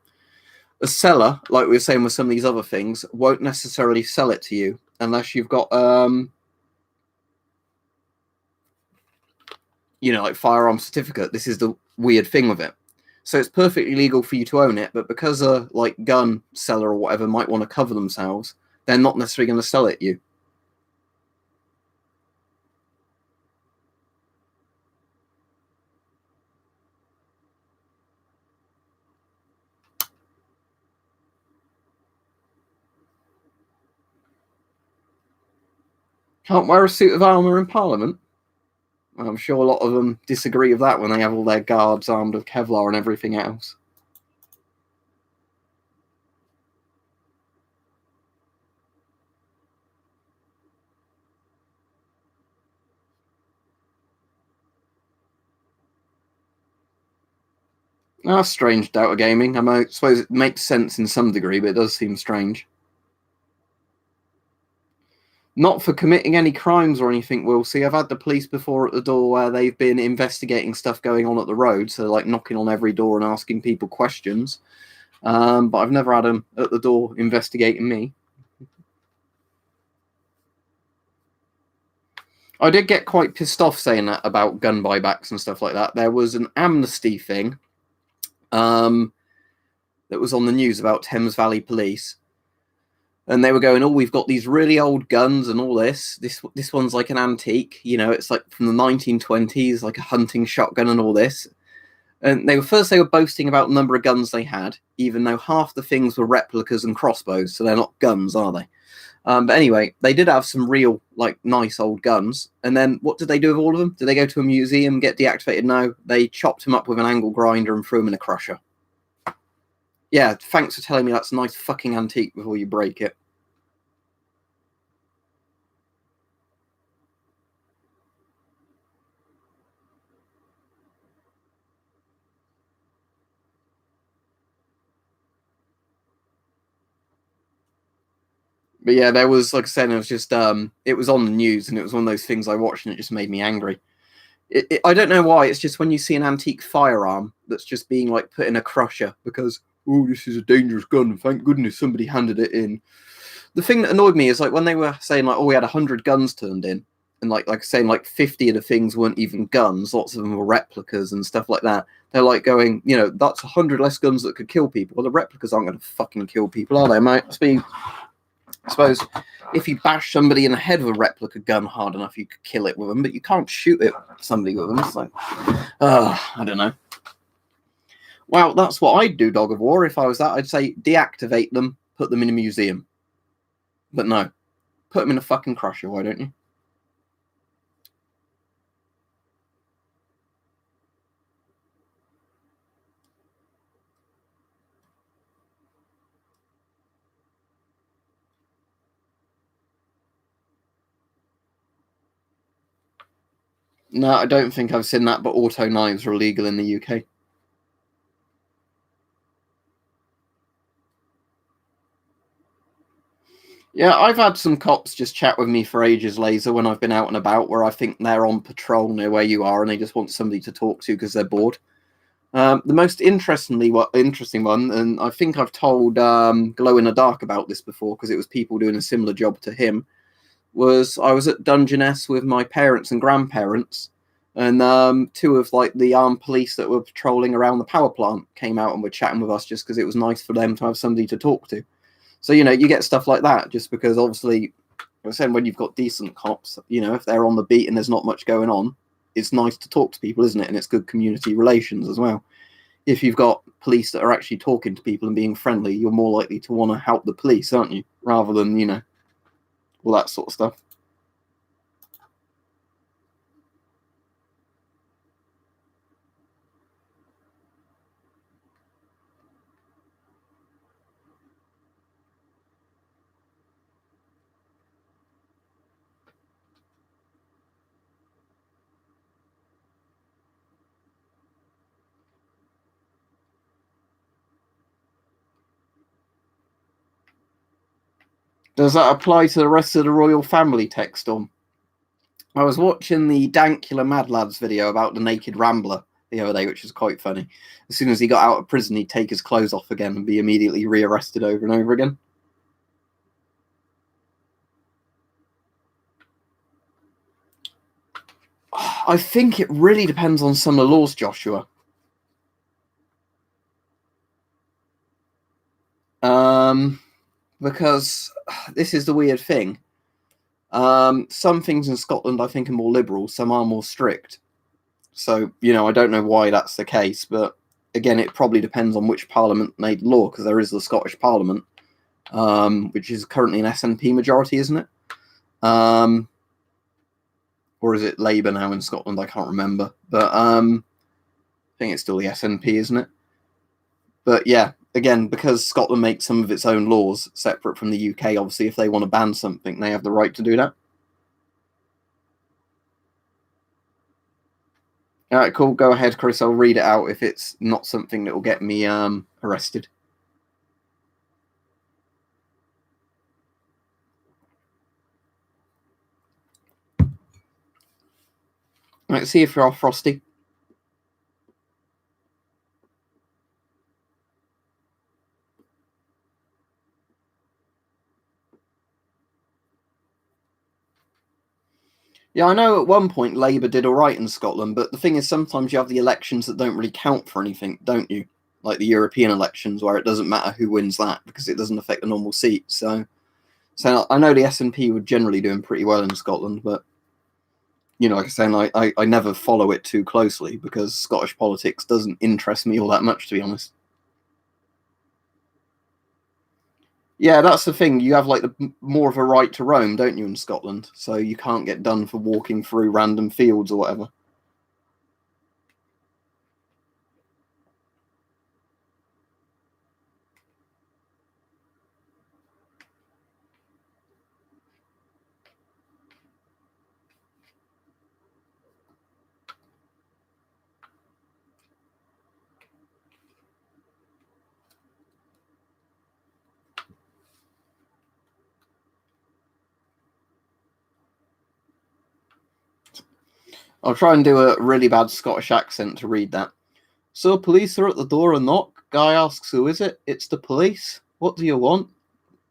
A seller, like we were saying with some of these other things, won't necessarily sell it to you unless you've got, like firearm certificate. This is the weird thing with it. So it's perfectly legal for you to own it, but because a like gun seller or whatever might want to cover themselves, they're not necessarily going to sell it to you. Can't wear a suit of armour in Parliament. I'm sure a lot of them disagree with that when they have all their guards armed with Kevlar and everything else. That's strange, Dota Gaming. I suppose it makes sense in some degree, but it does seem strange. Not for committing any crimes or anything, Will. See, I've had the police before at the door where they've been investigating stuff going on at the road, so like knocking on every door and asking people questions. But I've never had them at the door investigating me. I did get quite pissed off saying that about gun buybacks and stuff like that. There was an amnesty thing that was on the news about Thames Valley Police. And they were going, oh, we've got these really old guns and all this. This one's like an antique. It's like from the 1920s, like a hunting shotgun and all this. And they were boasting about the number of guns they had, even though half the things were replicas and crossbows, so they're not guns, are they? But anyway, they did have some real, like, nice old guns. And then what did they do with all of them? Did they go to a museum, get deactivated? No, they chopped them up with an angle grinder and threw them in a crusher. Yeah, thanks for telling me that's a nice fucking antique before you break it. But yeah, there was, like I said, it was just, it was on the news, and it was one of those things I watched, and it just made me angry. I don't know why, it's just when you see an antique firearm that's just being, like, put in a crusher because, oh, this is a dangerous gun, thank goodness somebody handed it in. The thing that annoyed me is, like, when they were saying, like, oh, we had 100 guns turned in, and, like saying, like, 50 of the things weren't even guns, lots of them were replicas and stuff like that. They're, like, going, that's 100 less guns that could kill people. Well, the replicas aren't going to fucking kill people, are they, mate? I suppose if you bash somebody in the head with a replica gun hard enough, you could kill it with them, but you can't shoot somebody with them. It's like, I don't know. Well, that's what I'd do, Dog of War. If I was that, I'd say deactivate them, put them in a museum. But no, put them in a fucking crusher, why don't you? No, I don't think I've seen that, but auto knives are illegal in the UK. Yeah, I've had some cops just chat with me for ages later when I've been out and about, where I think they're on patrol near where you are and they just want somebody to talk to because they're bored. The most interesting one, and I think I've told Glow in the Dark about this before because it was people doing a similar job to him, was I was at Dungeness with my parents and grandparents, and two of like the armed police that were patrolling around the power plant came out and were chatting with us just because it was nice for them to have somebody to talk to. So, you get stuff like that just because obviously, I was saying, when you've got decent cops, if they're on the beat and there's not much going on, it's nice to talk to people, isn't it? And it's good community relations as well. If you've got police that are actually talking to people and being friendly, you're more likely to want to help the police, aren't you? Rather than, all that sort of stuff. Does that apply to the rest of the royal family, Tech Storm? I was watching the Dankula Mad Lads video about the naked Rambler the other day, which is quite funny. As soon as he got out of prison, he'd take his clothes off again and be immediately rearrested over and over again. I think it really depends on some of the laws, Joshua. Because this is the weird thing. Some things in Scotland I think are more liberal, some are more strict. So, I don't know why that's the case, but again, it probably depends on which parliament made law, because there is the Scottish Parliament, which is currently an SNP majority, isn't it? Or is it Labour now in Scotland? I can't remember. But I think it's still the SNP, isn't it? But yeah, again, because Scotland makes some of its own laws separate from the UK, obviously, if they want to ban something, they have the right to do that. All right, cool. Go ahead, Chris. I'll read it out if it's not something that will get me arrested. Let's see if you're off, Frosty. Yeah, I know at one point Labour did all right in Scotland, but the thing is, sometimes you have the elections that don't really count for anything, don't you? Like the European elections, where it doesn't matter who wins that because it doesn't affect the normal seat. So I know the SNP were generally doing pretty well in Scotland, but like I say, I never follow it too closely because Scottish politics doesn't interest me all that much, to be honest. Yeah, that's the thing. You have like more of a right to roam, don't you, in Scotland? So you can't get done for walking through random fields or whatever. I'll try and do a really bad Scottish accent to read that. So police are at the door and knock. Guy asks, who is it? It's the police. What do you want?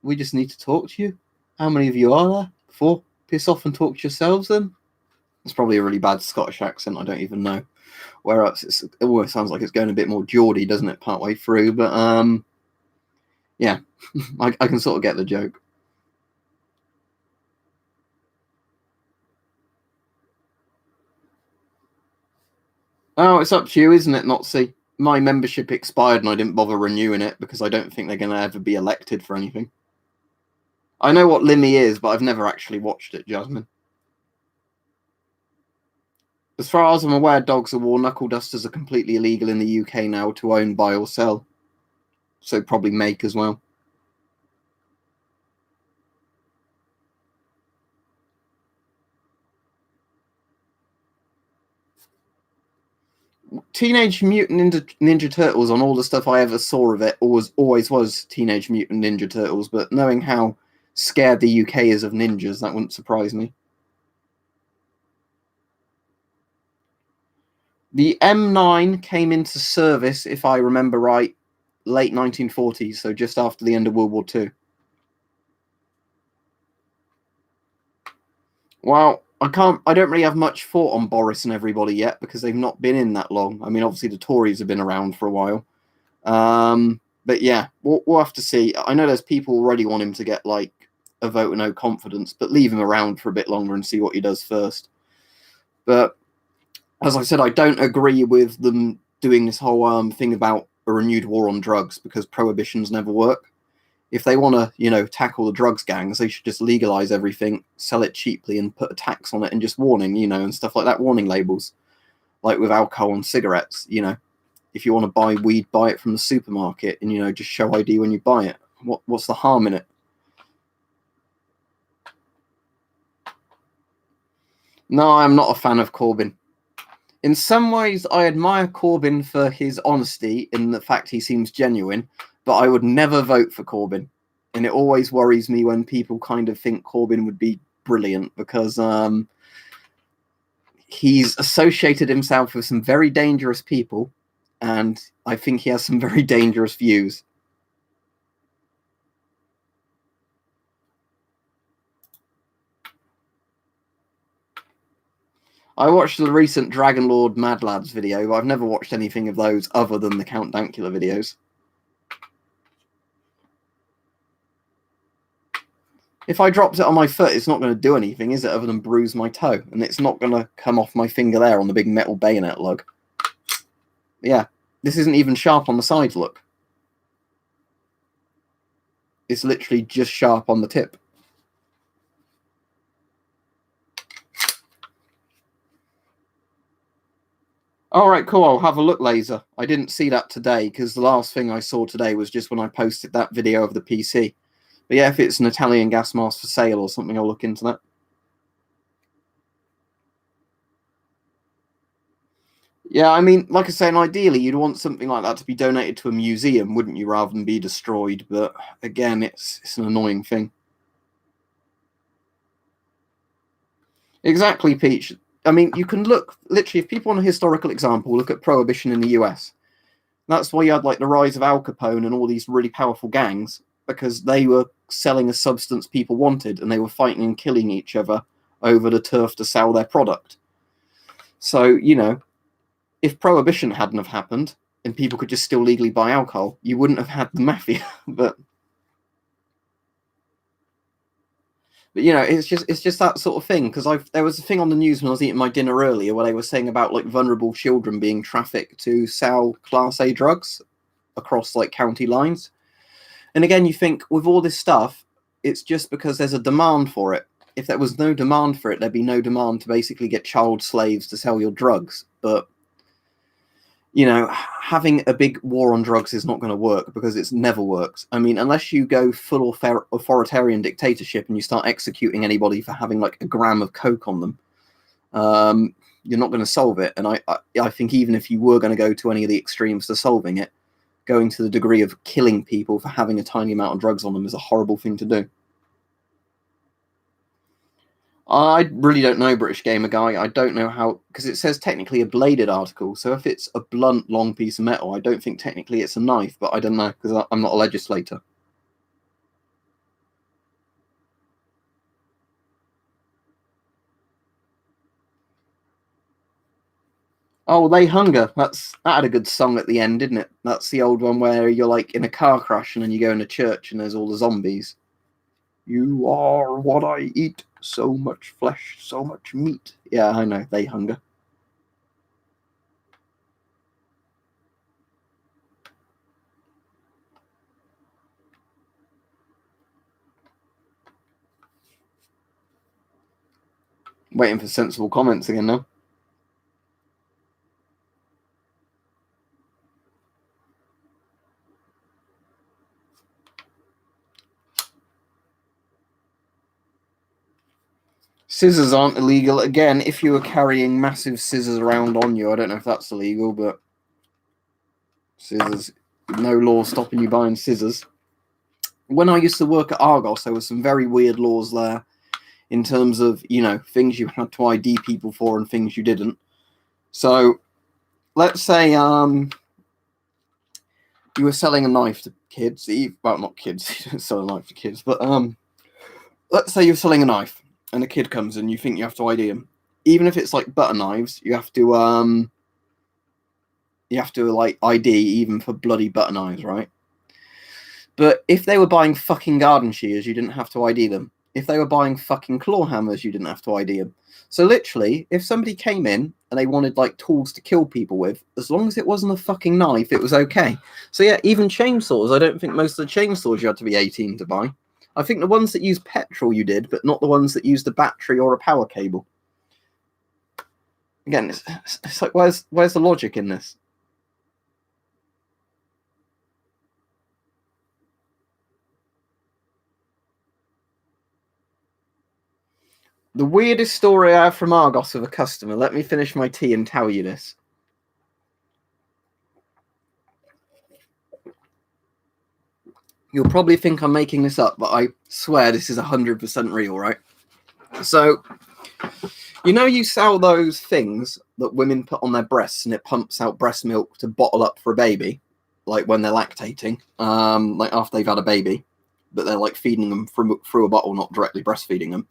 We just need to talk to you. How many of you are there? 4. Piss off and talk to yourselves then. It's probably a really bad Scottish accent. I don't even know. Whereas it always sounds like it's going a bit more Geordie, doesn't it, partway through? But yeah, I can sort of get the joke. Oh, it's up to you, isn't it, Notsy? My membership expired and I didn't bother renewing it because I don't think they're going to ever be elected for anything. I know what Limmy is, but I've never actually watched it, Jasmine. As far as I'm aware, dogs of war knuckle dusters are completely illegal in the UK now to own, buy, or sell. So probably make as well. Teenage Mutant Ninja Turtles, on all the stuff I ever saw of it, always was Teenage Mutant Ninja Turtles, but knowing how scared the UK is of ninjas. That wouldn't surprise me. The M9 came into service, if I remember right, late 1940s, so just after the end of World War II. Well, I don't really have much thought on Boris and everybody yet because they've not been in that long. I mean, obviously the Tories have been around for a while. But yeah, we'll have to see. I know there's people already want him to get like a vote of no confidence, but leave him around for a bit longer and see what he does first. But as I said, I don't agree with them doing this whole thing about a renewed war on drugs because prohibitions never work. If they want to, tackle the drugs gangs, they should just legalize everything, sell it cheaply, and put a tax on it, and just warning, and stuff like that, warning labels, like with alcohol and cigarettes. If you want to buy weed, buy it from the supermarket, and just show ID when you buy it. What's the harm in it? No, I'm not a fan of Corbyn. In some ways, I admire Corbyn for his honesty in the fact he seems genuine, but I would never vote for Corbyn. And it always worries me when people kind of think Corbyn would be brilliant because he's associated himself with some very dangerous people, and I think he has some very dangerous views. I watched the recent Dragon Lord Mad Lads video, but I've never watched anything of those other than the Count Dankula videos. If I dropped it on my foot, it's not going to do anything, is it, other than bruise my toe? And it's not going to come off my finger there on the big metal bayonet lug. Yeah, this isn't even sharp on the sides, look. It's literally just sharp on the tip. All right, cool. I'll have a look, Laser. I didn't see that today because the last thing I saw today was just when I posted that video of the PC. But yeah, if it's an Italian gas mask for sale or something, I'll look into that. Yeah, I mean, like I say, ideally you'd want something like that to be donated to a museum, wouldn't you, rather than be destroyed? But again, it's an annoying thing. Exactly, Peach. I mean, you can look, literally, if people want a historical example, look at Prohibition in the US. That's why you had like the rise of Al Capone and all these really powerful gangs, because they were selling a substance people wanted and they were fighting and killing each other over the turf to sell their product. So, if Prohibition hadn't have happened and people could just still legally buy alcohol, you wouldn't have had the mafia. But it's just that sort of thing. Because there was a thing on the news when I was eating my dinner earlier where they were saying about like vulnerable children being trafficked to sell Class A drugs across like county lines. And again, you think with all this stuff, it's just because there's a demand for it. If there was no demand for it, there'd be no demand to basically get child slaves to sell your drugs. But having a big war on drugs is not going to work because it's never works. I mean, unless you go full authoritarian dictatorship and you start executing anybody for having like a gram of coke on them, you're not going to solve it. And I think even if you were going to go to any of the extremes to solving it, going to the degree of killing people for having a tiny amount of drugs on them is a horrible thing to do. I really don't know, British Gamer Guy. I don't know how, because it says technically a bladed article. So if it's a blunt, long piece of metal, I don't think technically it's a knife, but I don't know because I'm not a legislator. Oh, They Hunger. That had a good song at the end, didn't it? That's the old one where you're like in a car crash and then you go in a church and there's all the zombies. You are what I eat. So much flesh, so much meat. Yeah, I know. They Hunger. Waiting for sensible comments again now. Scissors aren't illegal. Again, if you were carrying massive scissors around on you, I don't know if that's illegal, but scissors, no law stopping you buying scissors. when I used to work at Argos, there were some very weird laws there in terms of, you know, things you had to ID people for and things you didn't. So let's say you were selling a knife to kids. Well, not kids, you don't sell a knife to kids, but let's say you're selling a knife and a kid comes in, you think you have to ID him. Even if it's like butter knives, you have to like ID even for bloody butter knives, right? But if they were buying fucking garden shears, you didn't have to ID them. If they were buying fucking claw hammers, you didn't have to ID them. So literally, if somebody came in and they wanted like tools to kill people with, as long as it wasn't a fucking knife, it was okay. So yeah, even chainsaws, I don't think most of the chainsaws you had to be 18 to buy. I think the ones that use petrol you did, but not the ones that used a battery or a power cable. Again, it's like, where's the logic in this? The weirdest story I have from Argos with a customer. Let me finish my tea and tell you this. You'll probably think I'm making this up, but I swear this is 100% real, right? So, you know, you sell those things that women put on their breasts and it pumps out breast milk to bottle up for a baby, like when they're lactating, like after they've had a baby, but they're like feeding them through a bottle, not directly breastfeeding them.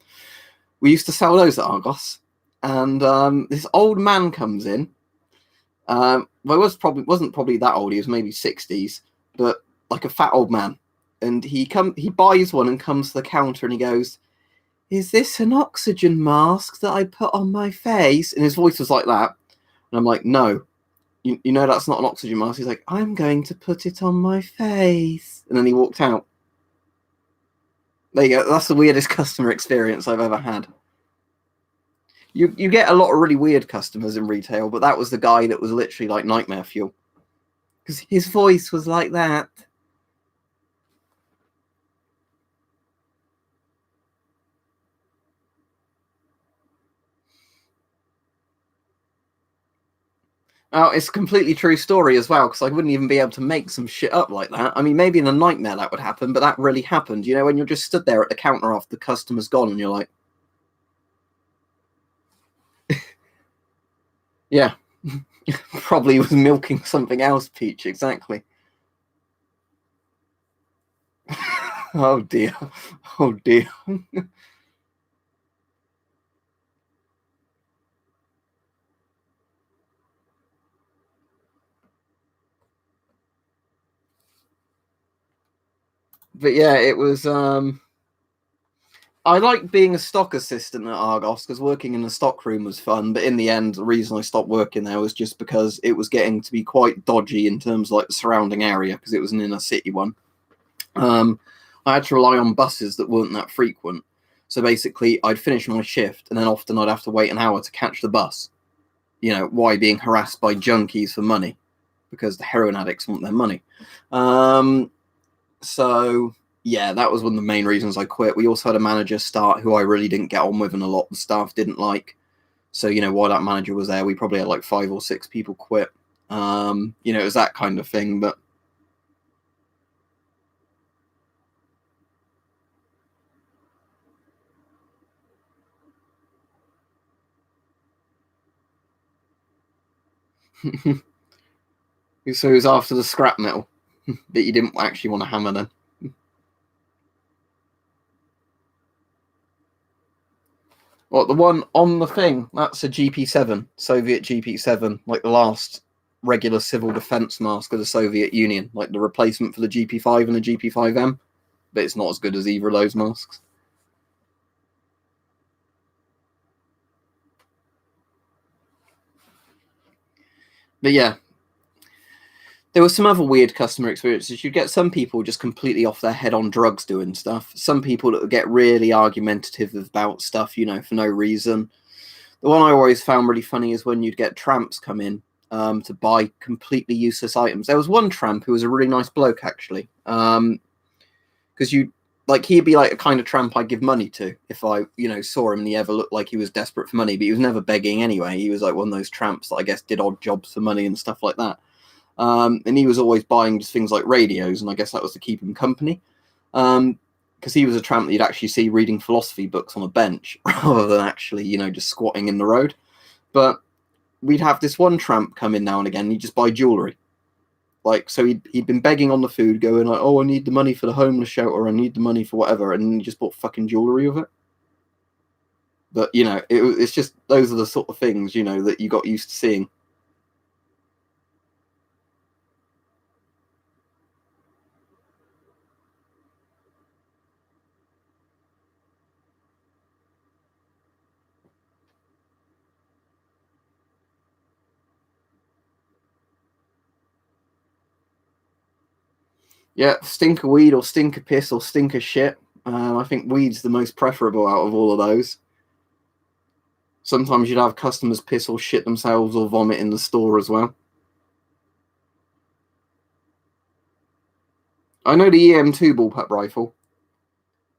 We used to sell those at Argos, and this old man comes in. Well, wasn't probably that old. He was maybe 60s, but like a fat old man. And he buys one and comes to the counter and he goes, "Is this an oxygen mask that I put on my face?" And his voice was like that. And I'm like, "No, you know that's not an oxygen mask." He's like, "I'm going to put it on my face." And then he walked out. There you go. That's the weirdest customer experience I've ever had. You get a lot of really weird customers in retail, but that was the guy that was literally like nightmare fuel. Because his voice was like that. Oh, it's a completely true story as well, because I wouldn't even be able to make some shit up like that. I mean, maybe in a nightmare that would happen, but that really happened. You know, when you're just stood there at the counter after the customer's gone and you're like, yeah, probably was milking something else, Peach, exactly. Oh dear. Oh dear. But yeah, it was I liked being a stock assistant at Argos because working in the stock room was fun. But in the end, the reason I stopped working there was just because it was getting to be quite dodgy in terms of like the surrounding area because it was an inner city one. I had to rely on buses that weren't that frequent. So basically, I'd finish my shift and then often I'd have to wait an hour to catch the bus. You know, why being harassed by junkies for money? Because the heroin addicts want their money. So yeah, that was one of the main reasons I quit. We also had a manager start who I really didn't get on with, and a lot of the staff didn't like. So you know, while that manager was there, we probably had like 5 or 6 people quit. You know, it was that kind of thing. But so it was after the scrap metal that you didn't actually want to hammer then. Well, the one on the thing, that's a GP7, Soviet GP7, like the last regular civil defense mask of the Soviet Union, like the replacement for the GP5 and the GP5M, but it's not as good as either of those masks. But yeah, there were some other weird customer experiences. You'd get some people just completely off their head on drugs doing stuff. Some people that would get really argumentative about stuff, you know, for no reason. The one I always found really funny is when you'd get tramps come in to buy completely useless items. There was one tramp who was a really nice bloke, actually. Because you like he'd be like a kind of tramp I'd give money to if I, you know, saw him and he ever looked like he was desperate for money, but he was never begging anyway. He was like one of those tramps that I guess did odd jobs for money and stuff like that. And he was always buying just things like radios, and I guess that was to keep him company. Because he was a tramp that you'd actually see reading philosophy books on a bench rather than actually, just squatting in the road. But we'd have this one tramp come in now and again, and he'd just buy jewellery. Like, so he'd been begging on the food, going like, oh, I need the money for the homeless shelter, I need the money for whatever, and he just bought fucking jewellery with it. But, it's just, those are the sort of things, that you got used to seeing. Yeah, stinker weed or stinker piss or stinker shit. I think weed's the most preferable out of all of those. Sometimes you'd have customers piss or shit themselves or vomit in the store as well. I know the EM2 bullpup rifle.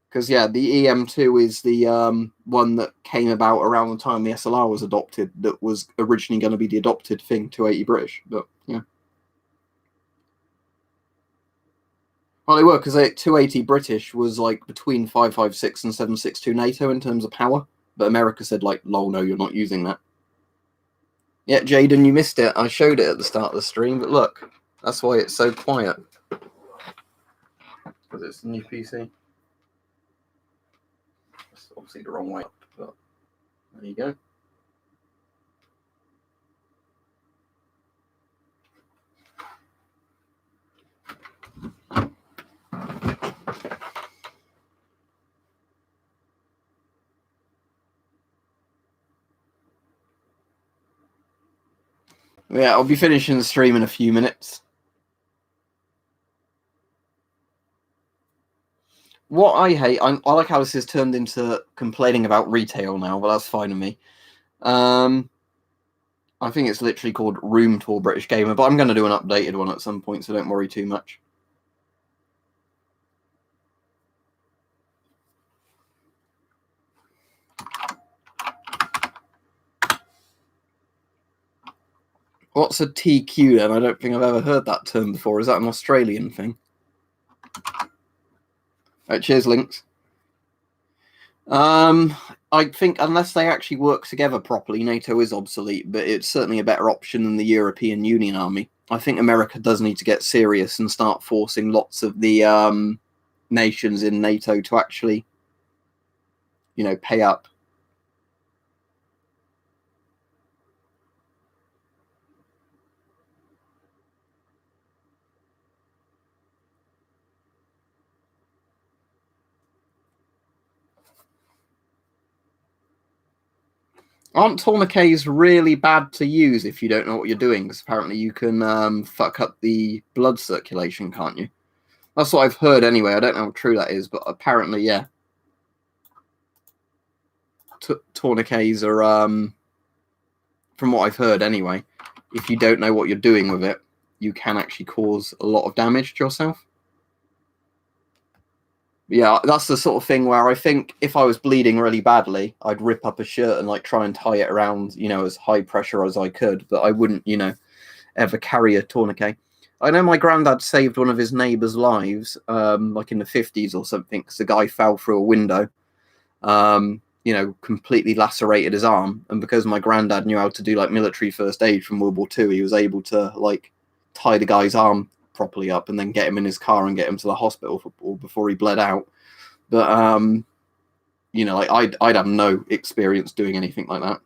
Because, yeah, the EM2 is the one that came about around the time the SLR was adopted, that was originally going to be the adopted thing, 280 British. But, yeah. Well, they were, because 280 British was like between 5.56 and 7.62 NATO in terms of power. But America said, like, lol, no, you're not using that. Yeah, Jaden, you missed it. I showed it at the start of the stream, but look, that's why it's so quiet. Because it's a new PC. It's obviously the wrong way up, but there you go. Yeah, I'll be finishing the stream in a few minutes. What I hate, I like how this has turned into complaining about retail now, but that's fine with me. I think it's literally called Room Tour British Gamer, but I'm going to do an updated one at some point, so don't worry too much. What's a TQ then? I don't think I've ever heard that term before. Is that an Australian thing? Right, cheers, Links. I think unless they actually work together properly, NATO is obsolete, but it's certainly a better option than the European Union army. I think America does need to get serious and start forcing lots of the nations in NATO to actually, pay up. Aren't tourniquets really bad to use if you don't know what you're doing? Because apparently you can fuck up the blood circulation, can't you? That's what I've heard anyway. I don't know how true that is, but apparently, yeah. Tourniquets are, from what I've heard anyway, if you don't know what you're doing with it, you can actually cause a lot of damage to yourself. Yeah, that's the sort of thing where I think if I was bleeding really badly, I'd rip up a shirt and like try and tie it around, as high pressure as I could, but I wouldn't, ever carry a tourniquet. I know my granddad saved one of his neighbours' lives, like in the 50s or something, because the guy fell through a window, completely lacerated his arm. And because my granddad knew how to do like military first aid from World War II, he was able to like tie the guy's arm properly up and then get him in his car and get him to the hospital before he bled out. But like I'd have no experience doing anything like that.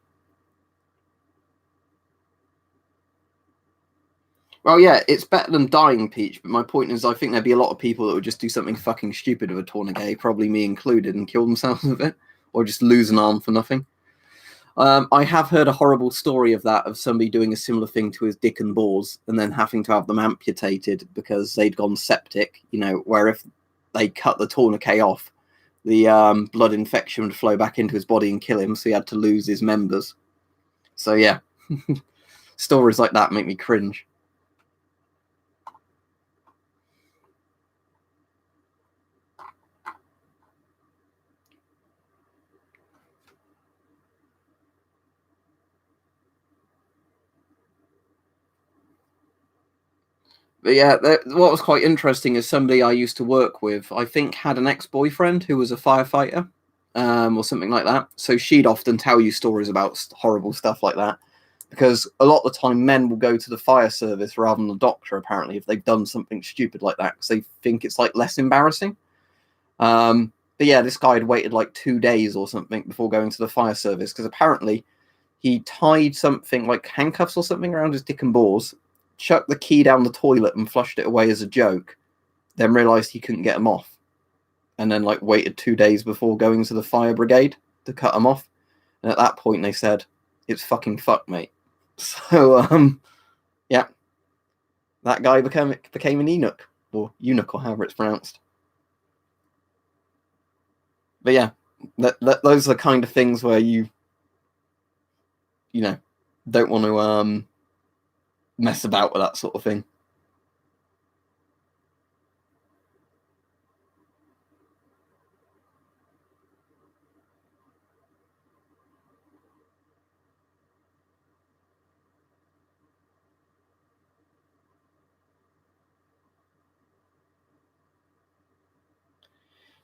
Well, yeah, it's better than dying, Peach, but my point is I think there'd be a lot of people that would just do something fucking stupid with a tourniquet, probably me included, and kill themselves with it, or just lose an arm for nothing. I have heard a horrible story of that, of somebody doing a similar thing to his dick and balls and then having to have them amputated because they'd gone septic, where if they cut the tourniquet off, the blood infection would flow back into his body and kill him, so he had to lose his members. So, yeah, stories like that make me cringe. But yeah, what was quite interesting is somebody I used to work with, I think, had an ex-boyfriend who was a firefighter, or something like that. So she'd often tell you stories about horrible stuff like that, because a lot of the time men will go to the fire service rather than the doctor, apparently, if they've done something stupid like that, because they think it's like less embarrassing. But yeah, this guy had waited like 2 days or something before going to the fire service, because apparently he tied something like handcuffs or something around his dick and balls, chucked the key down the toilet and flushed it away as a joke, then realised he couldn't get them off, and then like waited 2 days before going to the fire brigade to cut them off. And at that point they said, "It's fucking fuck, mate." So yeah, that guy became an eunuch, or eunuch, or however it's pronounced. But yeah, those are the kind of things where you know don't want to mess about with that sort of thing.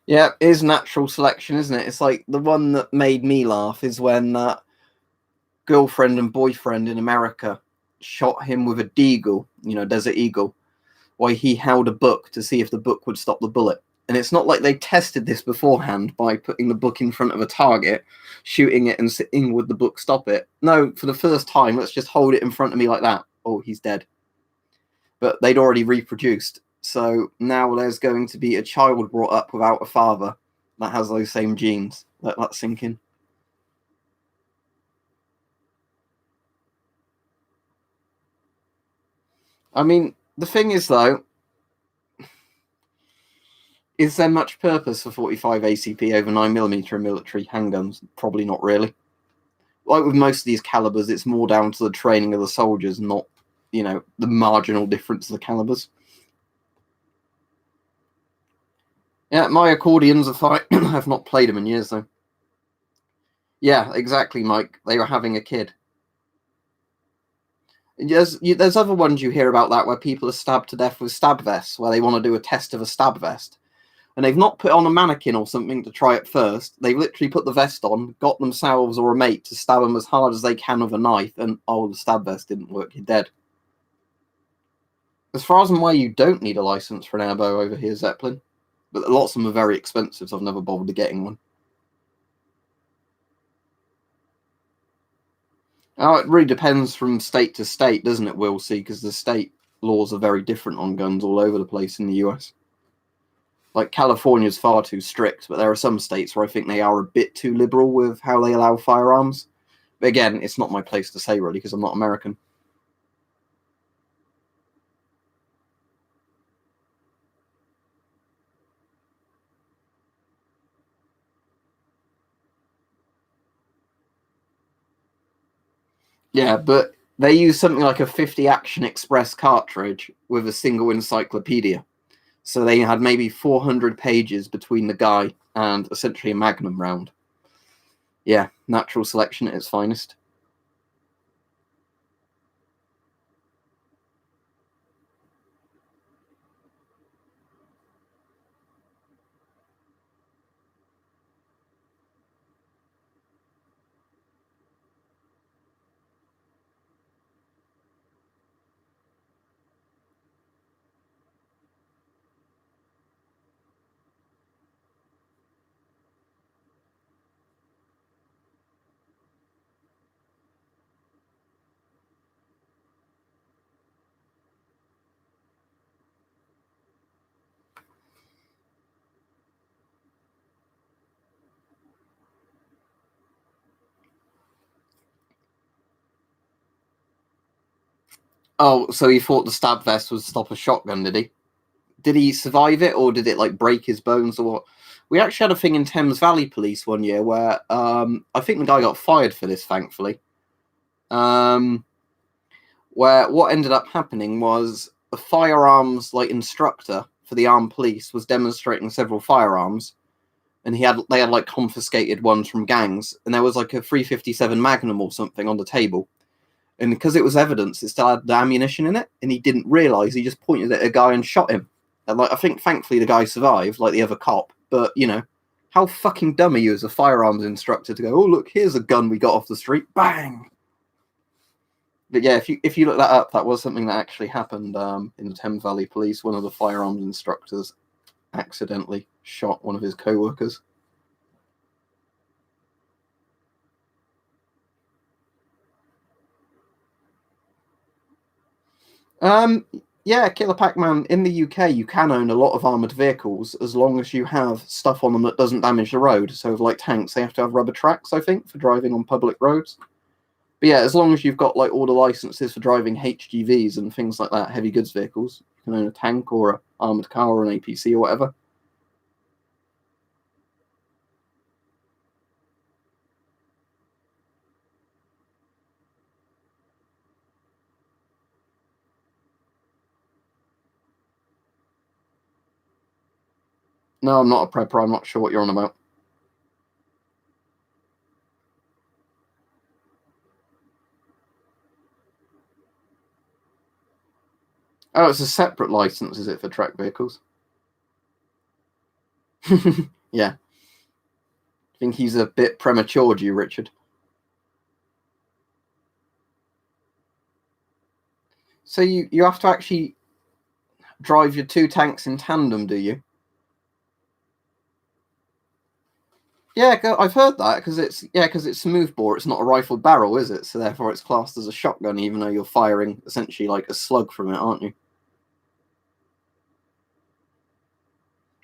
Yeah, it is natural selection, isn't it? It's like the one that made me laugh is when that girlfriend and boyfriend in America shot him with a deagle, Desert Eagle, while he held a book to see if the book would stop the bullet. And it's not like they tested this beforehand by putting the book in front of a target, shooting it, and sitting with the book stop it. No, for the first time, let's just hold it in front of me like that. Oh, he's dead. But they'd already reproduced. So now there's going to be a child brought up without a father that has those same genes. Let that sink in. I mean, the thing is, though, is there much purpose for 45 ACP over 9mm in military handguns? Probably not really. Like with most of these calibers, it's more down to the training of the soldiers, not, the marginal difference of the calibers. Yeah, my accordions are fine. I have not played them in years, though. Yeah, exactly, Mike. They were having a kid. There's other ones you hear about that where people are stabbed to death with stab vests, where they want to do a test of a stab vest. And they've not put on a mannequin or something to try it first. They've literally put the vest on, got themselves or a mate to stab them as hard as they can with a knife, and oh, the stab vest didn't work, you're dead. As far as I'm aware, you don't need a license for an airbow over here, Zeppelin. But lots of them are very expensive, so I've never bothered to getting one. Now, it really depends from state to state, doesn't it, Will C? Because the state laws are very different on guns all over the place in the US. Like, California's far too strict, but there are some states where I think they are a bit too liberal with how they allow firearms. But again, it's not my place to say, really, because I'm not American. Yeah, but they use something like a 50 Action Express cartridge with a single encyclopedia. So they had maybe 400 pages between the guy and essentially a Magnum round. Yeah, natural selection at its finest. Oh, so he thought the stab vest would stop a shotgun, did he? Did he survive it, or did it like break his bones, or what? We actually had a thing in Thames Valley Police one year where I think the guy got fired for this, thankfully. Where what ended up happening was a firearms like instructor for the armed police was demonstrating several firearms, and they had like confiscated ones from gangs, and there was like a 357 Magnum or something on the table. And because it was evidence, it still had the ammunition in it, and he didn't realise. He just pointed at a guy and shot him. And like, I think thankfully the guy survived, like the other cop. But you know, how fucking dumb are you as a firearms instructor to go, oh look, here's a gun we got off the street, bang. But yeah, if you look that up, that was something that actually happened in the Thames Valley Police. One of the firearms instructors accidentally shot one of his co-workers. Yeah, Killer Pac-Man, in the UK, you can own a lot of armoured vehicles as long as you have stuff on them that doesn't damage the road. So, like tanks, they have to have rubber tracks, I think, for driving on public roads. But yeah, as long as you've got like all the licenses for driving HGVs and things like that, heavy goods vehicles, you can own a tank or an armoured car or an APC or whatever. No, I'm not a prepper. I'm not sure what you're on about. Oh, it's a separate license, is it, for track vehicles? Yeah. I think he's a bit premature, do you, Richard? So you have to actually drive your two tanks in tandem, do you? Yeah, I've heard that because it's smoothbore. It's not a rifled barrel, is it? So therefore, it's classed as a shotgun, even though you're firing essentially like a slug from it, aren't you?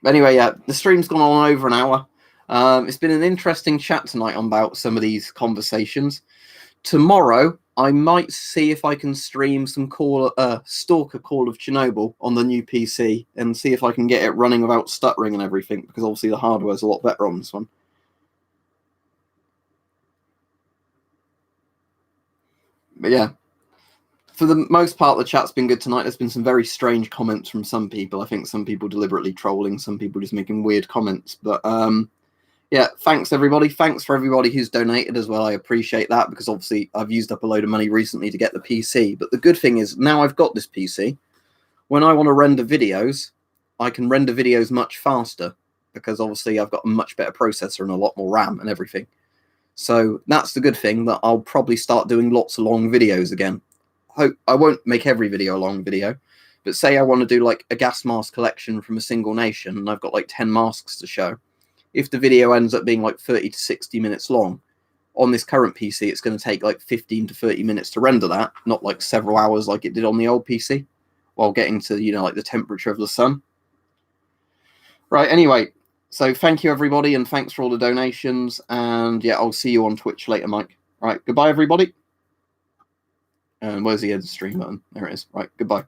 Anyway, yeah, the stream's gone on over an hour. It's been an interesting chat tonight about some of these conversations. Tomorrow, I might see if I can stream some Stalker Call of Chernobyl on the new PC and see if I can get it running without stuttering and everything, because obviously the hardware's a lot better on this one. But yeah, for the most part, the chat's been good tonight. There's been some very strange comments from some people. I think some people deliberately trolling, some people just making weird comments. But yeah, thanks everybody. Thanks for everybody who's donated as well. I appreciate that, because obviously I've used up a load of money recently to get the PC. But the good thing is now I've got this PC, when I want to render videos, I can render videos much faster, because obviously I've got a much better processor and a lot more RAM and everything. So that's the good thing, that I'll probably start doing lots of long videos again. I won't make every video a long video, but say I want to do like a gas mask collection from a single nation and I've got like 10 masks to show. If the video ends up being like 30 to 60 minutes long, on this current PC, it's going to take like 15 to 30 minutes to render that, not like several hours like it did on the old PC, while getting to, you know, like the temperature of the sun. Right, anyway, so thank you everybody, and thanks for all the donations, and yeah, I'll see you on Twitch later, Mike. Right, goodbye everybody. And where's the end stream button? There it is. Right, goodbye.